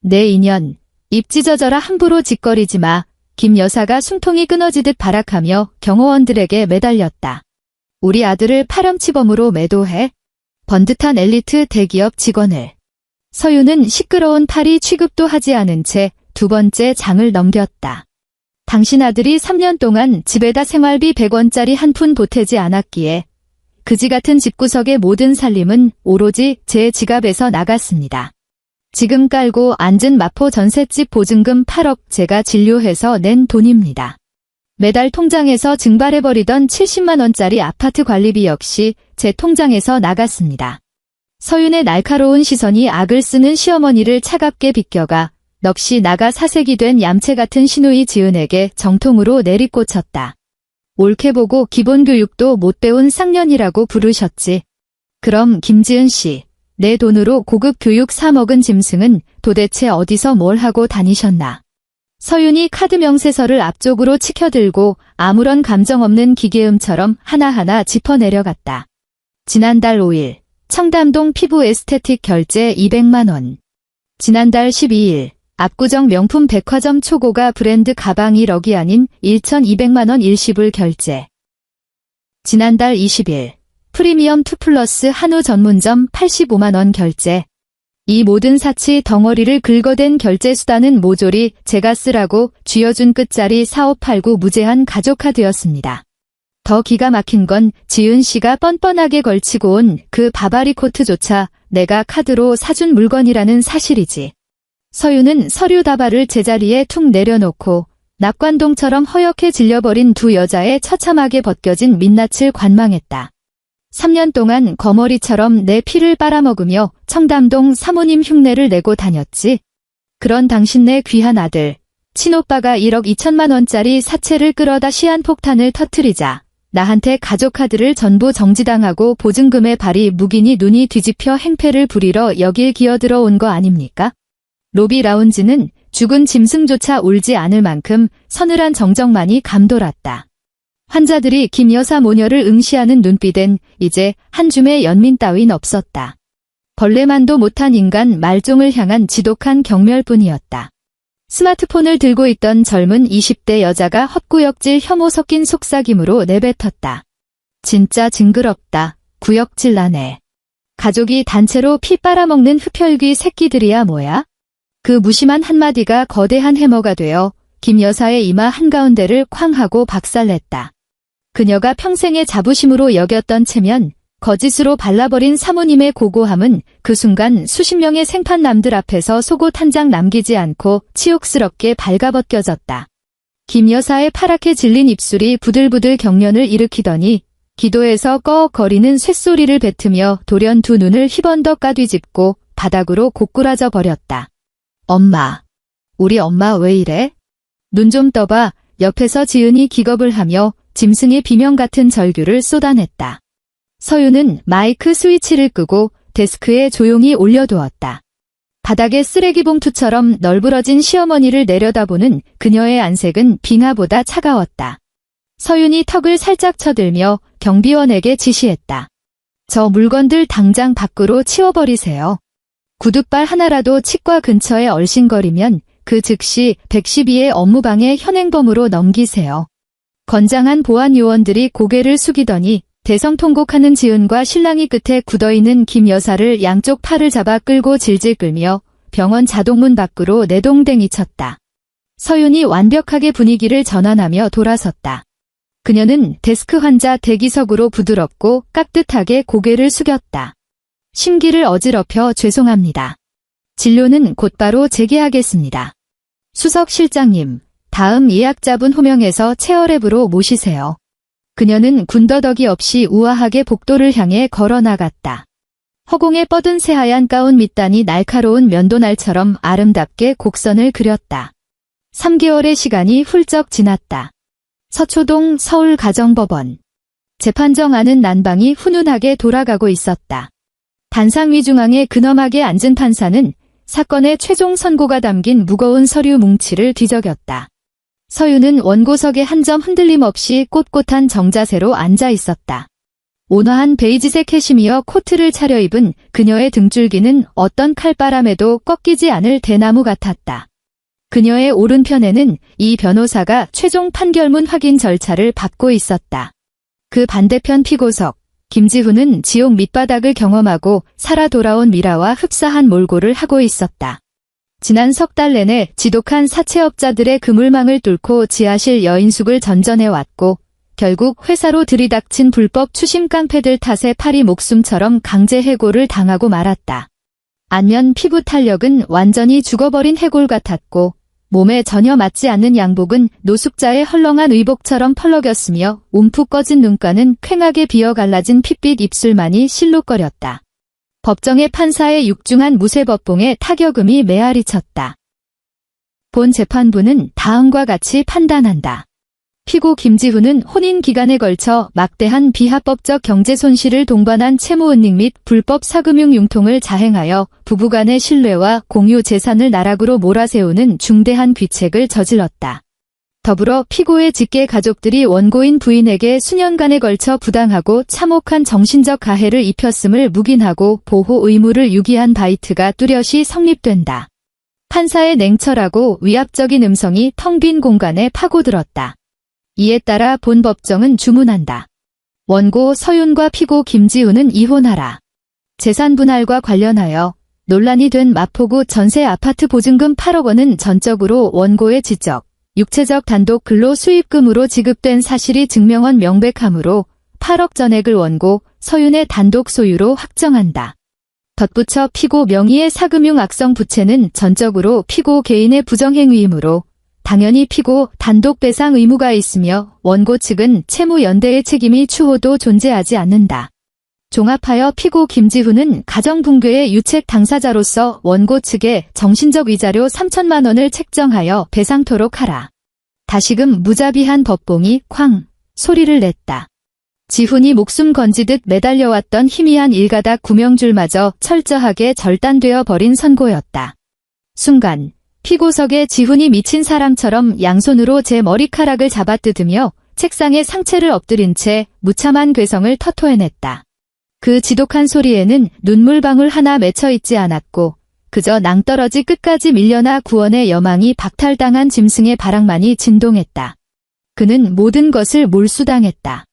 내 인연, 입 찢어져라 함부로 짓거리지 마. 김 여사가 숨통이 끊어지듯 발악하며 경호원들에게 매달렸다. 우리 아들을 파렴치범으로 매도해? 번듯한 엘리트 대기업 직원을. 서유는 시끄러운 팔이 취급도 하지 않은 채 2번째 장을 넘겼다. 당신 아들이 3년 동안 집에다 생활비 100원짜리 한 푼 보태지 않았기에 그지 같은 집구석의 모든 살림은 오로지 제 지갑에서 나갔습니다. 지금 깔고 앉은 마포 전셋집 보증금 8억 제가 진료해서 낸 돈입니다. 매달 통장에서 증발해버리던 70만 원짜리 아파트 관리비 역시 제 통장에서 나갔습니다. 서윤의 날카로운 시선이 악을 쓰는 시어머니를 차갑게 비껴가 넋이 나가 사색이 된 얌체 같은 시누이 지은에게 정통으로 내리꽂혔다. 옳게 보고 기본교육도 못 배운 쌍년이라고 부르셨지. 그럼 김지은 씨, 내 돈으로 고급 교육 사 먹은 짐승은 도대체 어디서 뭘 하고 다니셨나? 서윤이 카드 명세서를 앞쪽으로 치켜들고 아무런 감정 없는 기계음처럼 하나하나 짚어내려갔다. 지난달 5일, 청담동 피부 에스테틱 결제 200만 원. 지난달 12일, 압구정 명품 백화점 초고가 브랜드 가방 1억이 아닌 1,200만 원 일시불 결제. 지난달 20일, 프리미엄 2플러스 한우 전문점 85만 원 결제. 이 모든 사치 덩어리를 긁어댄 결제 수단은 모조리 제가 쓰라고 쥐어준 끝자리 4589 무제한 가족카드였습니다. 더 기가 막힌 건 지은 씨가 뻔뻔하게 걸치고 온 그 바바리 코트조차 내가 카드로 사준 물건이라는 사실이지. 서유는 서류 다발을 제자리에 툭 내려놓고 낙관동처럼 허옇게 질려버린 2 여자의 처참하게 벗겨진 민낯을 관망했다. 3년 동안 거머리처럼 내 피를 빨아먹으며 청담동 사모님 흉내를 내고 다녔지. 그런 당신네 귀한 아들, 친오빠가 1억 2천만 원짜리 사채를 끌어다 시한폭탄을 터뜨리자 나한테 가족카드를 전부 정지당하고 보증금의 발이 묵이니 눈이 뒤집혀 행패를 부리러 여길 기어들어 온 거 아닙니까? 로비 라운지는 죽은 짐승조차 울지 않을 만큼 서늘한 정적만이 감돌았다. 환자들이 김 여사 모녀를 응시하는 눈빛엔 이제 한 줌의 연민 따윈 없었다. 벌레만도 못한 인간 말종을 향한 지독한 경멸뿐이었다. 스마트폰을 들고 있던 젊은 20대 여자가 헛구역질 혐오 섞인 속삭임으로 내뱉었다. 진짜 징그럽다. 구역질 나네. 가족이 단체로 피 빨아먹는 흡혈귀 새끼들이야 뭐야? 그 무심한 한마디가 거대한 해머가 되어 김 여사의 이마 한가운데를 쾅 하고 박살냈다. 그녀가 평생의 자부심으로 여겼던 체면, 거짓으로 발라버린 사모님의 고고함은 그 순간 수십 명의 생판남들 앞에서 속옷 한 장 남기지 않고 치욕스럽게 발가벗겨졌다. 김 여사의 파랗게 질린 입술이 부들부들 경련을 일으키더니 기도에서 꺼억거리는 쇳소리를 뱉으며 돌연 두 눈을 희번덕 까뒤집고 바닥으로 고꾸라져 버렸다. 엄마. 우리 엄마 왜 이래? 눈 좀 떠봐. 옆에서 지은이 기겁을 하며 짐승의 비명 같은 절규를 쏟아냈다. 서윤은 마이크 스위치를 끄고 데스크에 조용히 올려두었다. 바닥에 쓰레기 봉투처럼 널브러진 시어머니를 내려다보는 그녀의 안색은 빙하보다 차가웠다. 서윤이 턱을 살짝 쳐들며 경비원에게 지시했다. 저 물건들 당장 밖으로 치워버리세요. 구둣발 하나라도 치과 근처에 얼씬거리면 그 즉시 112의 업무방해 현행범으로 넘기세요. 건장한 보안 요원들이 고개를 숙이더니 대성통곡하는 지은과 신랑이 끝에 굳어있는 김 여사를 양쪽 팔을 잡아 끌고 질질 끌며 병원 자동문 밖으로 내동댕이 쳤다. 서윤이 완벽하게 분위기를 전환하며 돌아섰다. 그녀는 데스크 환자 대기석으로 부드럽고 깍듯하게 고개를 숙였다. 심기를 어지럽혀 죄송합니다. 진료는 곧바로 재개하겠습니다. 수석 실장님, 다음 예약자분 호명해서 체어랩으로 모시세요. 그녀는 군더더기 없이 우아하게 복도를 향해 걸어 나갔다. 허공에 뻗은 새하얀 가운 밑단이 날카로운 면도날처럼 아름답게 곡선을 그렸다. 3개월의 시간이 훌쩍 지났다. 서초동 서울가정법원. 재판정 안은 난방이 훈훈하게 돌아가고 있었다. 단상 위 중앙에 근엄하게 앉은 판사는 사건의 최종 선고가 담긴 무거운 서류 뭉치를 뒤적였다. 서윤은 원고석에 한 점 흔들림 없이 꼿꼿한 정자세로 앉아 있었다. 온화한 베이지색 캐시미어 코트를 차려입은 그녀의 등줄기는 어떤 칼바람에도 꺾이지 않을 대나무 같았다. 그녀의 오른편에는 이 변호사가 최종 판결문 확인 절차를 밟고 있었다. 그 반대편 피고석, 김지훈은 지옥 밑바닥을 경험하고 살아 돌아온 미라와 흡사한 몰골을 하고 있었다. 지난 석 달 내내 지독한 사채업자들의 그물망을 뚫고 지하실 여인숙을 전전해왔고 결국 회사로 들이닥친 불법 추심 깡패들 탓에 팔이 목숨처럼 강제 해고를 당하고 말았다. 안면 피부 탄력은 완전히 죽어버린 해골 같았고 몸에 전혀 맞지 않는 양복은 노숙자의 헐렁한 의복처럼 펄럭였으며 움푹 꺼진 눈가는 퀭하게 비어 갈라진 핏빛 입술만이 실룩거렸다. 법정의 판사의 육중한 무쇠법봉에 타격음이 메아리 쳤다. 본 재판부는 다음과 같이 판단한다. 피고 김지훈은 혼인 기간에 걸쳐 막대한 비합법적 경제 손실을 동반한 채무은닉 및 불법 사금융 융통을 자행하여 부부간의 신뢰와 공유 재산을 나락으로 몰아세우는 중대한 귀책을 저질렀다. 더불어 피고의 직계 가족들이 원고인 부인에게 수년간에 걸쳐 부당하고 참혹한 정신적 가해를 입혔음을 묵인하고 보호 의무를 유기한 바이트가 뚜렷이 성립된다. 판사의 냉철하고 위압적인 음성이 텅 빈 공간에 파고들었다. 이에 따라 본 법정은 주문한다. 원고 서윤과 피고 김지훈은 이혼하라. 재산 분할과 관련하여 논란이 된 마포구 전세 아파트 보증금 8억 원은 전적으로 원고의 지적, 육체적 단독 근로 수입금으로 지급된 사실이 증명원 명백하므로 8억 전액을 원고 서윤의 단독 소유로 확정한다. 덧붙여 피고 명의의 사금융 악성 부채는 전적으로 피고 개인의 부정행위이므로 당연히 피고 단독 배상 의무가 있으며 원고 측은 채무 연대의 책임이 추호도 존재하지 않는다. 종합하여 피고 김지훈은 가정 붕괴의 유책 당사자로서 원고 측에 정신적 위자료 3천만 원을 책정하여 배상토록 하라. 다시금 무자비한 법봉이 쾅 소리를 냈다. 지훈이 목숨 건지듯 매달려왔던 희미한 일가닥 구명줄마저 철저하게 절단되어 버린 선고였다. 순간 피고석에 지훈이 미친 사람처럼 양손으로 제 머리카락을 잡아뜯으며 책상에 상체를 엎드린 채 무참한 괴성을 터토해냈다. 그 지독한 소리에는 눈물방울 하나 맺혀있지 않았고 그저 낭떠러지 끝까지 밀려나 구원의 여망이 박탈당한 짐승의 바락만이 진동했다. 그는 모든 것을 몰수당했다.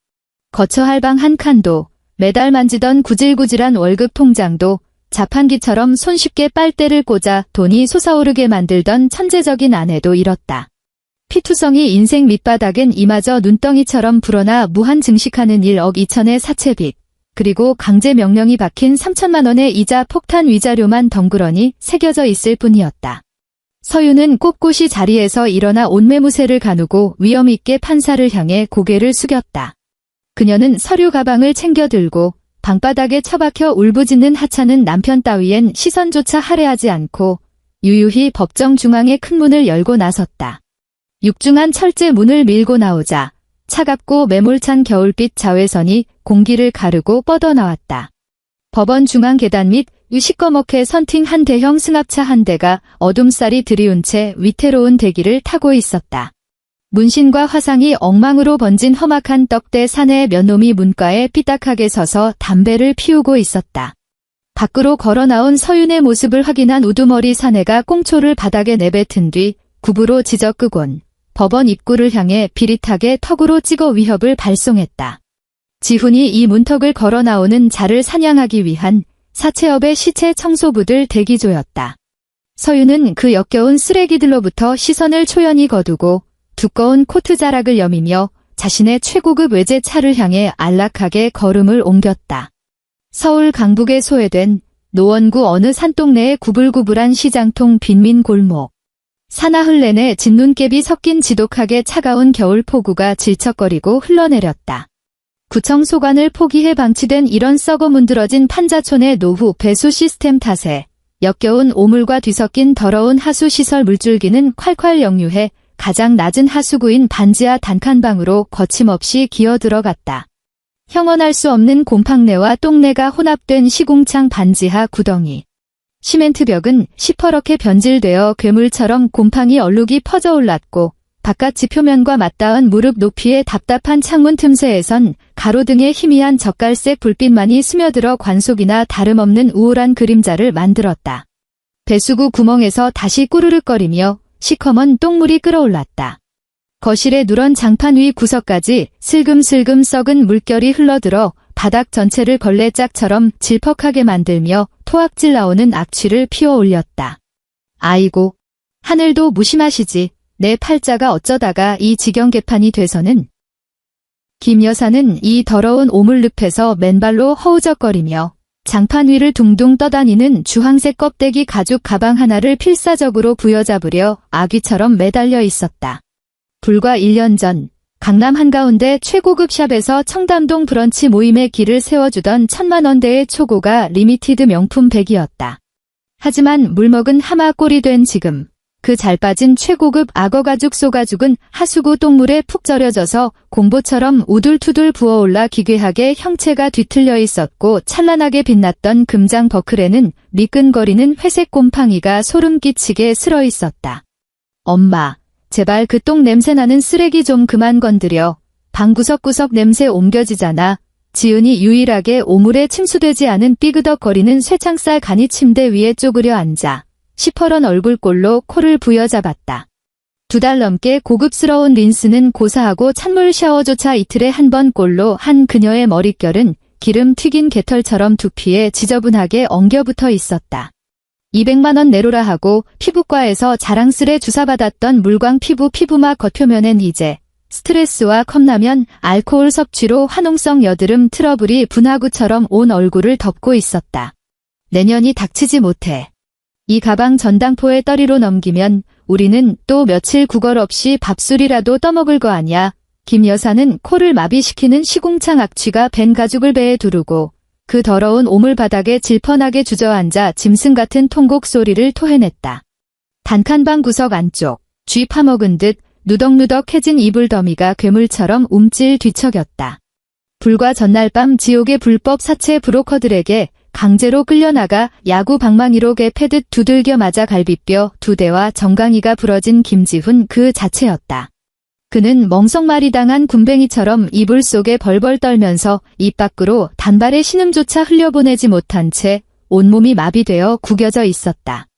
거처할 방 한 칸도, 매달 만지던 구질구질한 월급 통장도, 자판기처럼 손쉽게 빨대를 꽂아 돈이 솟아오르게 만들던 천재적인 아내도 잃었다. 피투성이 인생 밑바닥엔 이마저 눈덩이처럼 불어나 무한 증식하는 1억 2천의 사채빚, 그리고 강제 명령이 박힌 3천만 원의 이자 폭탄 위자료만 덩그러니 새겨져 있을 뿐이었다. 서윤은 꼿꼿이 자리에서 일어나 옷매무새를 가누고 위엄있게 판사를 향해 고개를 숙였다. 그녀는 서류 가방을 챙겨 들고 방바닥에 처박혀 울부짖는 하찮은 남편 따위엔 시선조차 할애하지 않고 유유히 법정 중앙의 큰 문을 열고 나섰다. 육중한 철제 문을 밀고 나오자 차갑고 매몰찬 겨울빛 자외선이 공기를 가르고 뻗어나왔다. 법원 중앙 계단 밑 시꺼멓게 선팅한 대형 승합차 한 대가 어둠살이 드리운 채 위태로운 대기를 타고 있었다. 문신과 화상이 엉망으로 번진 험악한 떡대 사내의 몇 놈이 문가에 삐딱하게 서서 담배를 피우고 있었다. 밖으로 걸어 나온 서윤의 모습을 확인한 우두머리 사내가 꽁초를 바닥에 내뱉은 뒤 굽으로 지저 끄곤 법원 입구를 향해 비릿하게 턱으로 찍어 위협을 발송했다. 지훈이 이 문턱을 걸어 나오는 자를 사냥하기 위한 사채업의 시체 청소부들 대기조였다. 서윤은 그 역겨운 쓰레기들로부터 시선을 초연히 거두고 두꺼운 코트 자락을 여미며 자신의 최고급 외제차를 향해 안락하게 걸음을 옮겼다. 서울 강북에 소외된 노원구 어느 산동네의 구불구불한 시장통 빈민 골목. 사나흘 내내 진눈깨비 섞인 지독하게 차가운 겨울 폭우가 질척거리고 흘러내렸다. 구청 소관을 포기해 방치된 이런 썩어 문드러진 판자촌의 노후 배수 시스템 탓에 역겨운 오물과 뒤섞인 더러운 하수시설 물줄기는 콸콸 역류해 가장 낮은 하수구인 반지하 단칸방으로 거침없이 기어들어갔다. 형언할 수 없는 곰팡내와 똥내가 혼합된 시궁창 반지하 구덩이. 시멘트 벽은 시퍼렇게 변질되어 괴물처럼 곰팡이 얼룩이 퍼져 올랐고 바깥 지표면과 맞닿은 무릎 높이의 답답한 창문 틈새에선 가로등의 희미한 젓갈색 불빛만이 스며들어 관속이나 다름없는 우울한 그림자를 만들었다. 배수구 구멍에서 다시 꾸르륵거리며 시커먼 똥물이 끓어올랐다. 거실의 누런 장판 위 구석까지 슬금슬금 썩은 물결이 흘러들어 바닥 전체를 걸레짝처럼 질퍽하게 만들며 토악질 나오는 악취를 피워 올렸다. 아이고, 하늘도 무심하시지. 내 팔자가 어쩌다가 이 지경 개판이 돼서는. 김 여사는 이 더러운 오물늪에서 맨발로 허우적거리며 장판 위를 둥둥 떠다니는 주황색 껍데기 가죽 가방 하나를 필사적으로 부여잡으려 아귀처럼 매달려 있었다. 불과 1년 전 강남 한가운데 최고급 샵에서 청담동 브런치 모임의 길을 세워주던 1,000만 원대의 초고가 리미티드 명품 백이었다. 하지만 물먹은 하마 꼴이 된 지금 그 잘 빠진 최고급 악어가죽 소가죽은 하수구 똥물에 푹 절여져서 공보처럼 우둘투둘 부어올라 기괴하게 형체가 뒤틀려 있었고 찬란하게 빛났던 금장 버클에는 미끈거리는 회색 곰팡이가 소름 끼치게 슬어 있었다. 엄마, 제발 그 똥 냄새나는 쓰레기 좀 그만 건드려. 방 구석구석 냄새 옮겨지잖아. 지은이 유일하게 오물에 침수되지 않은 삐그덕거리는 쇠창살 간이 침대 위에 쪼그려 앉아 시퍼런 얼굴꼴로 코를 부여잡았다. 2달 넘게 고급스러운 린스는 고사하고 찬물 샤워조차 이틀에 한 번 꼴로 한 그녀의 머릿결은 기름 튀긴 개털처럼 두피에 지저분하게 엉겨붙어 있었다. 200만 원 내로라 하고 피부과에서 자랑스레 주사받았던 물광 피부막 겉표면엔 이제 스트레스와 컵라면, 알코올 섭취로 화농성 여드름 트러블이 분화구처럼 온 얼굴을 덮고 있었다. 내년이 닥치지 못해. 이 가방 전당포에 떨이로 넘기면 우리는 또 며칠 구걸 없이 밥술이라도 떠먹을 거 아냐. 김 여사는 코를 마비시키는 시궁창 악취가 밴 가죽을 배에 두르고 그 더러운 오물 바닥에 질펀하게 주저앉아 짐승 같은 통곡 소리를 토해냈다. 단칸방 구석 안쪽, 쥐 파먹은 듯 누덕누덕해진 이불 더미가 괴물처럼 움찔 뒤척였다. 불과 전날 밤 지옥의 불법 사채 브로커들에게 강제로 끌려나가 야구 방망이로 개 패듯 두들겨 맞아 갈비뼈 2대와 정강이가 부러진 김지훈 그 자체였다. 그는 멍석말이 당한 군뱅이처럼 이불 속에 벌벌 떨면서 입 밖으로 단발의 신음조차 흘려보내지 못한 채 온몸이 마비되어 구겨져 있었다.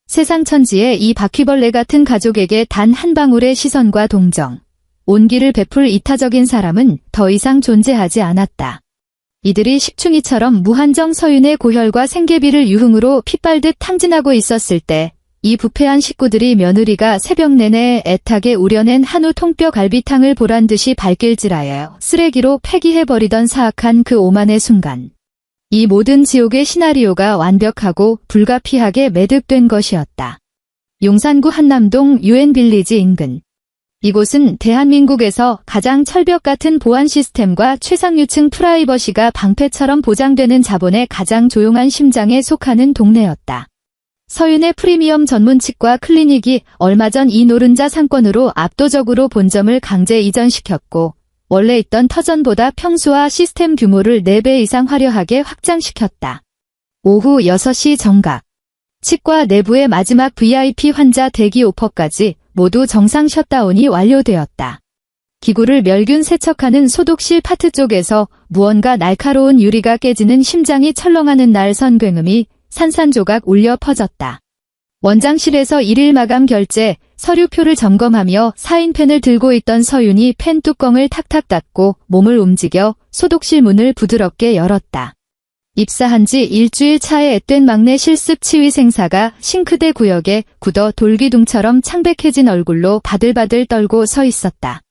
세상 천지에 이 바퀴벌레 같은 가족에게 단 한 방울의 시선과 동정, 온기를 베풀 이타적인 사람은 더 이상 존재하지 않았다. 이들이 식충이처럼 무한정 서윤의 고혈과 생계비를 유흥으로 핏발듯 탕진하고 있었을 때 이 부패한 식구들이 며느리가 새벽 내내 애타게 우려낸 한우 통뼈 갈비탕을 보란듯이 발길질하여 쓰레기로 폐기해버리던 사악한 그 오만의 순간. 이 모든 지옥의 시나리오가 완벽하고 불가피하게 매듭된 것이었다. 용산구 한남동 유엔빌리지 인근. 이곳은 대한민국에서 가장 철벽 같은 보안 시스템과 최상류층 프라이버시가 방패처럼 보장되는 자본의 가장 조용한 심장에 속하는 동네였다. 서윤의 프리미엄 전문 치과 클리닉이 얼마 전 이 노른자 상권으로 압도적으로 본점을 강제 이전시켰고, 원래 있던 터전보다 평수와 시스템 규모를 4배 이상 화려하게 확장시켰다. 오후 6시 정각. 치과 내부의 마지막 VIP 환자 대기 오퍼까지 모두 정상 셧다운이 완료되었다. 기구를 멸균 세척하는 소독실 파트 쪽에서 무언가 날카로운 유리가 깨지는 심장이 철렁하는 날 선괴음이 산산조각 울려 퍼졌다. 원장실에서 일일 마감 결제, 서류표를 점검하며 사인펜을 들고 있던 서윤이 펜 뚜껑을 탁탁 닫고 몸을 움직여 소독실 문을 부드럽게 열었다. 입사한 지 일주일 차에 앳된 막내 실습 치위 생사가 싱크대 구역에 굳어 돌기둥처럼 창백해진 얼굴로 바들바들 떨고 서 있었다.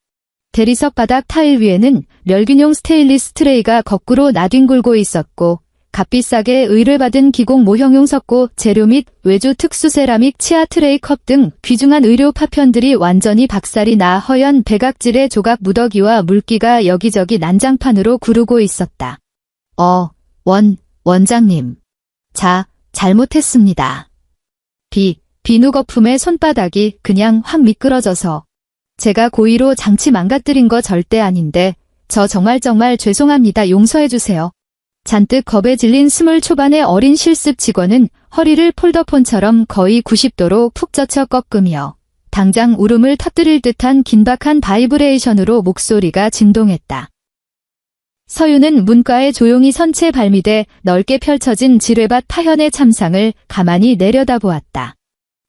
대리석 바닥 타일 위에는 멸균용 스테인리스 트레이가 거꾸로 나뒹굴고 있었고, 값비싸게 의뢰받은 기공 모형용 석고 재료 및 외주 특수 세라믹 치아 트레이 컵 등 귀중한 의료 파편들이 완전히 박살이 나 허연 백악질의 조각 무더기와 물기가 여기저기 난장판으로 구르고 있었다. 원장님. 잘못했습니다. 비누 거품에 손바닥이 그냥 확 미끄러져서. 제가 고의로 장치 망가뜨린 거 절대 아닌데, 저 정말 죄송합니다. 용서해주세요. 잔뜩 겁에 질린 20 초반의 어린 실습 직원은 허리를 폴더폰처럼 거의 90도로 푹 젖혀 꺾으며 당장 울음을 터뜨릴 듯한 긴박한 바이브레이션으로 목소리가 진동했다. 서윤은 문과에 조용히 선 채 발밑에 넓게 펼쳐진 지뢰밭 파현의 참상을 가만히 내려다보았다.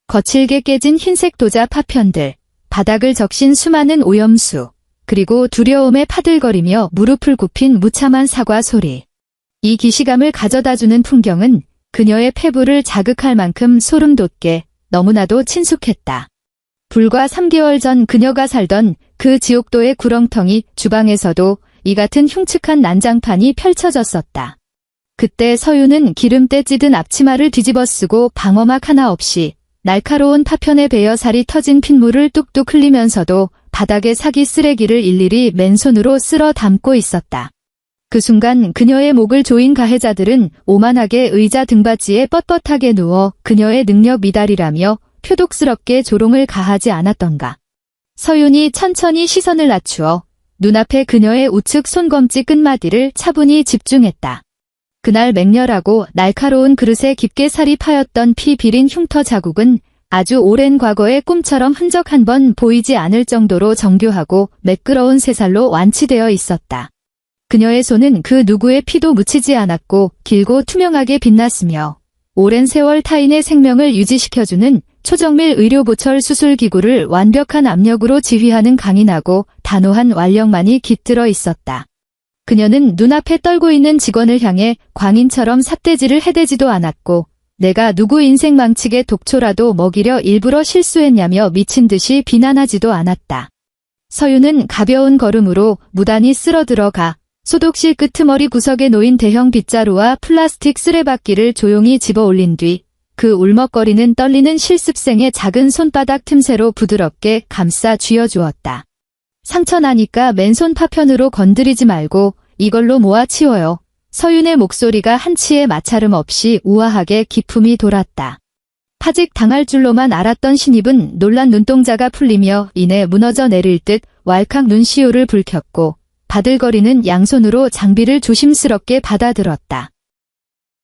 거칠게 깨진 흰색 도자 파편들, 바닥을 적신 수많은 오염수, 그리고 두려움에 파들거리며 무릎을 굽힌 무참한 사과 소리. 이 기시감을 가져다주는 풍경은 그녀의 폐부를 자극할 만큼 소름 돋게 너무나도 친숙했다. 불과 3개월 전 그녀가 살던 그 지옥도의 구렁텅이 주방에서도 이 같은 흉측한 난장판이 펼쳐졌었다. 그때 서윤은 기름때 찌든 앞치마를 뒤집어 쓰고 방어막 하나 없이 날카로운 파편에 베어 살이 터진 핏물을 뚝뚝 흘리면서도 바닥에 사기 쓰레기를 일일이 맨손으로 쓸어 담고 있었다. 그 순간 그녀의 목을 조인 가해자들은 오만하게 의자 등받이에 뻣뻣하게 누워 그녀의 능력 미달이라며 표독스럽게 조롱을 가하지 않았던가. 서윤이 천천히 시선을 낮추어 눈앞에 그녀의 우측 손검지 끝마디를 차분히 집중했다. 그날 맹렬하고 날카로운 그릇에 깊게 살이 파였던 피 비린 흉터 자국은 아주 오랜 과거의 꿈처럼 흔적 한 번 보이지 않을 정도로 정교하고 매끄러운 새살로 완치되어 있었다. 그녀의 손은 그 누구의 피도 묻히지 않았고 길고 투명하게 빛났으며 오랜 세월 타인의 생명을 유지시켜주는 초정밀 의료보철 수술기구를 완벽한 압력으로 지휘하는 강인하고 단호한 완력만이 깃들어 있었다. 그녀는 눈앞에 떨고 있는 직원을 향해 광인처럼 삿대질을 해대지도 않았고 내가 누구 인생 망치게 독초라도 먹이려 일부러 실수했냐며 미친 듯이 비난하지도 않았다. 서윤은 가벼운 걸음으로 무단히 쓸어 들어가 소독실 끄트머리 구석에 놓인 대형 빗자루와 플라스틱 쓰레받기를 조용히 집어 올린 뒤 그 울먹거리는 떨리는 실습생의 작은 손바닥 틈새로 부드럽게 감싸 쥐어주었다. 상처 나니까 맨손 파편으로 건드리지 말고 이걸로 모아 치워요. 서윤의 목소리가 한치의 마찰음 없이 우아하게 기품이 돌았다. 파직 당할 줄로만 알았던 신입은 놀란 눈동자가 풀리며 이내 무너져 내릴 듯 왈칵 눈시울을 붉혔고 바들거리는 양손으로 장비를 조심스럽게 받아들었다.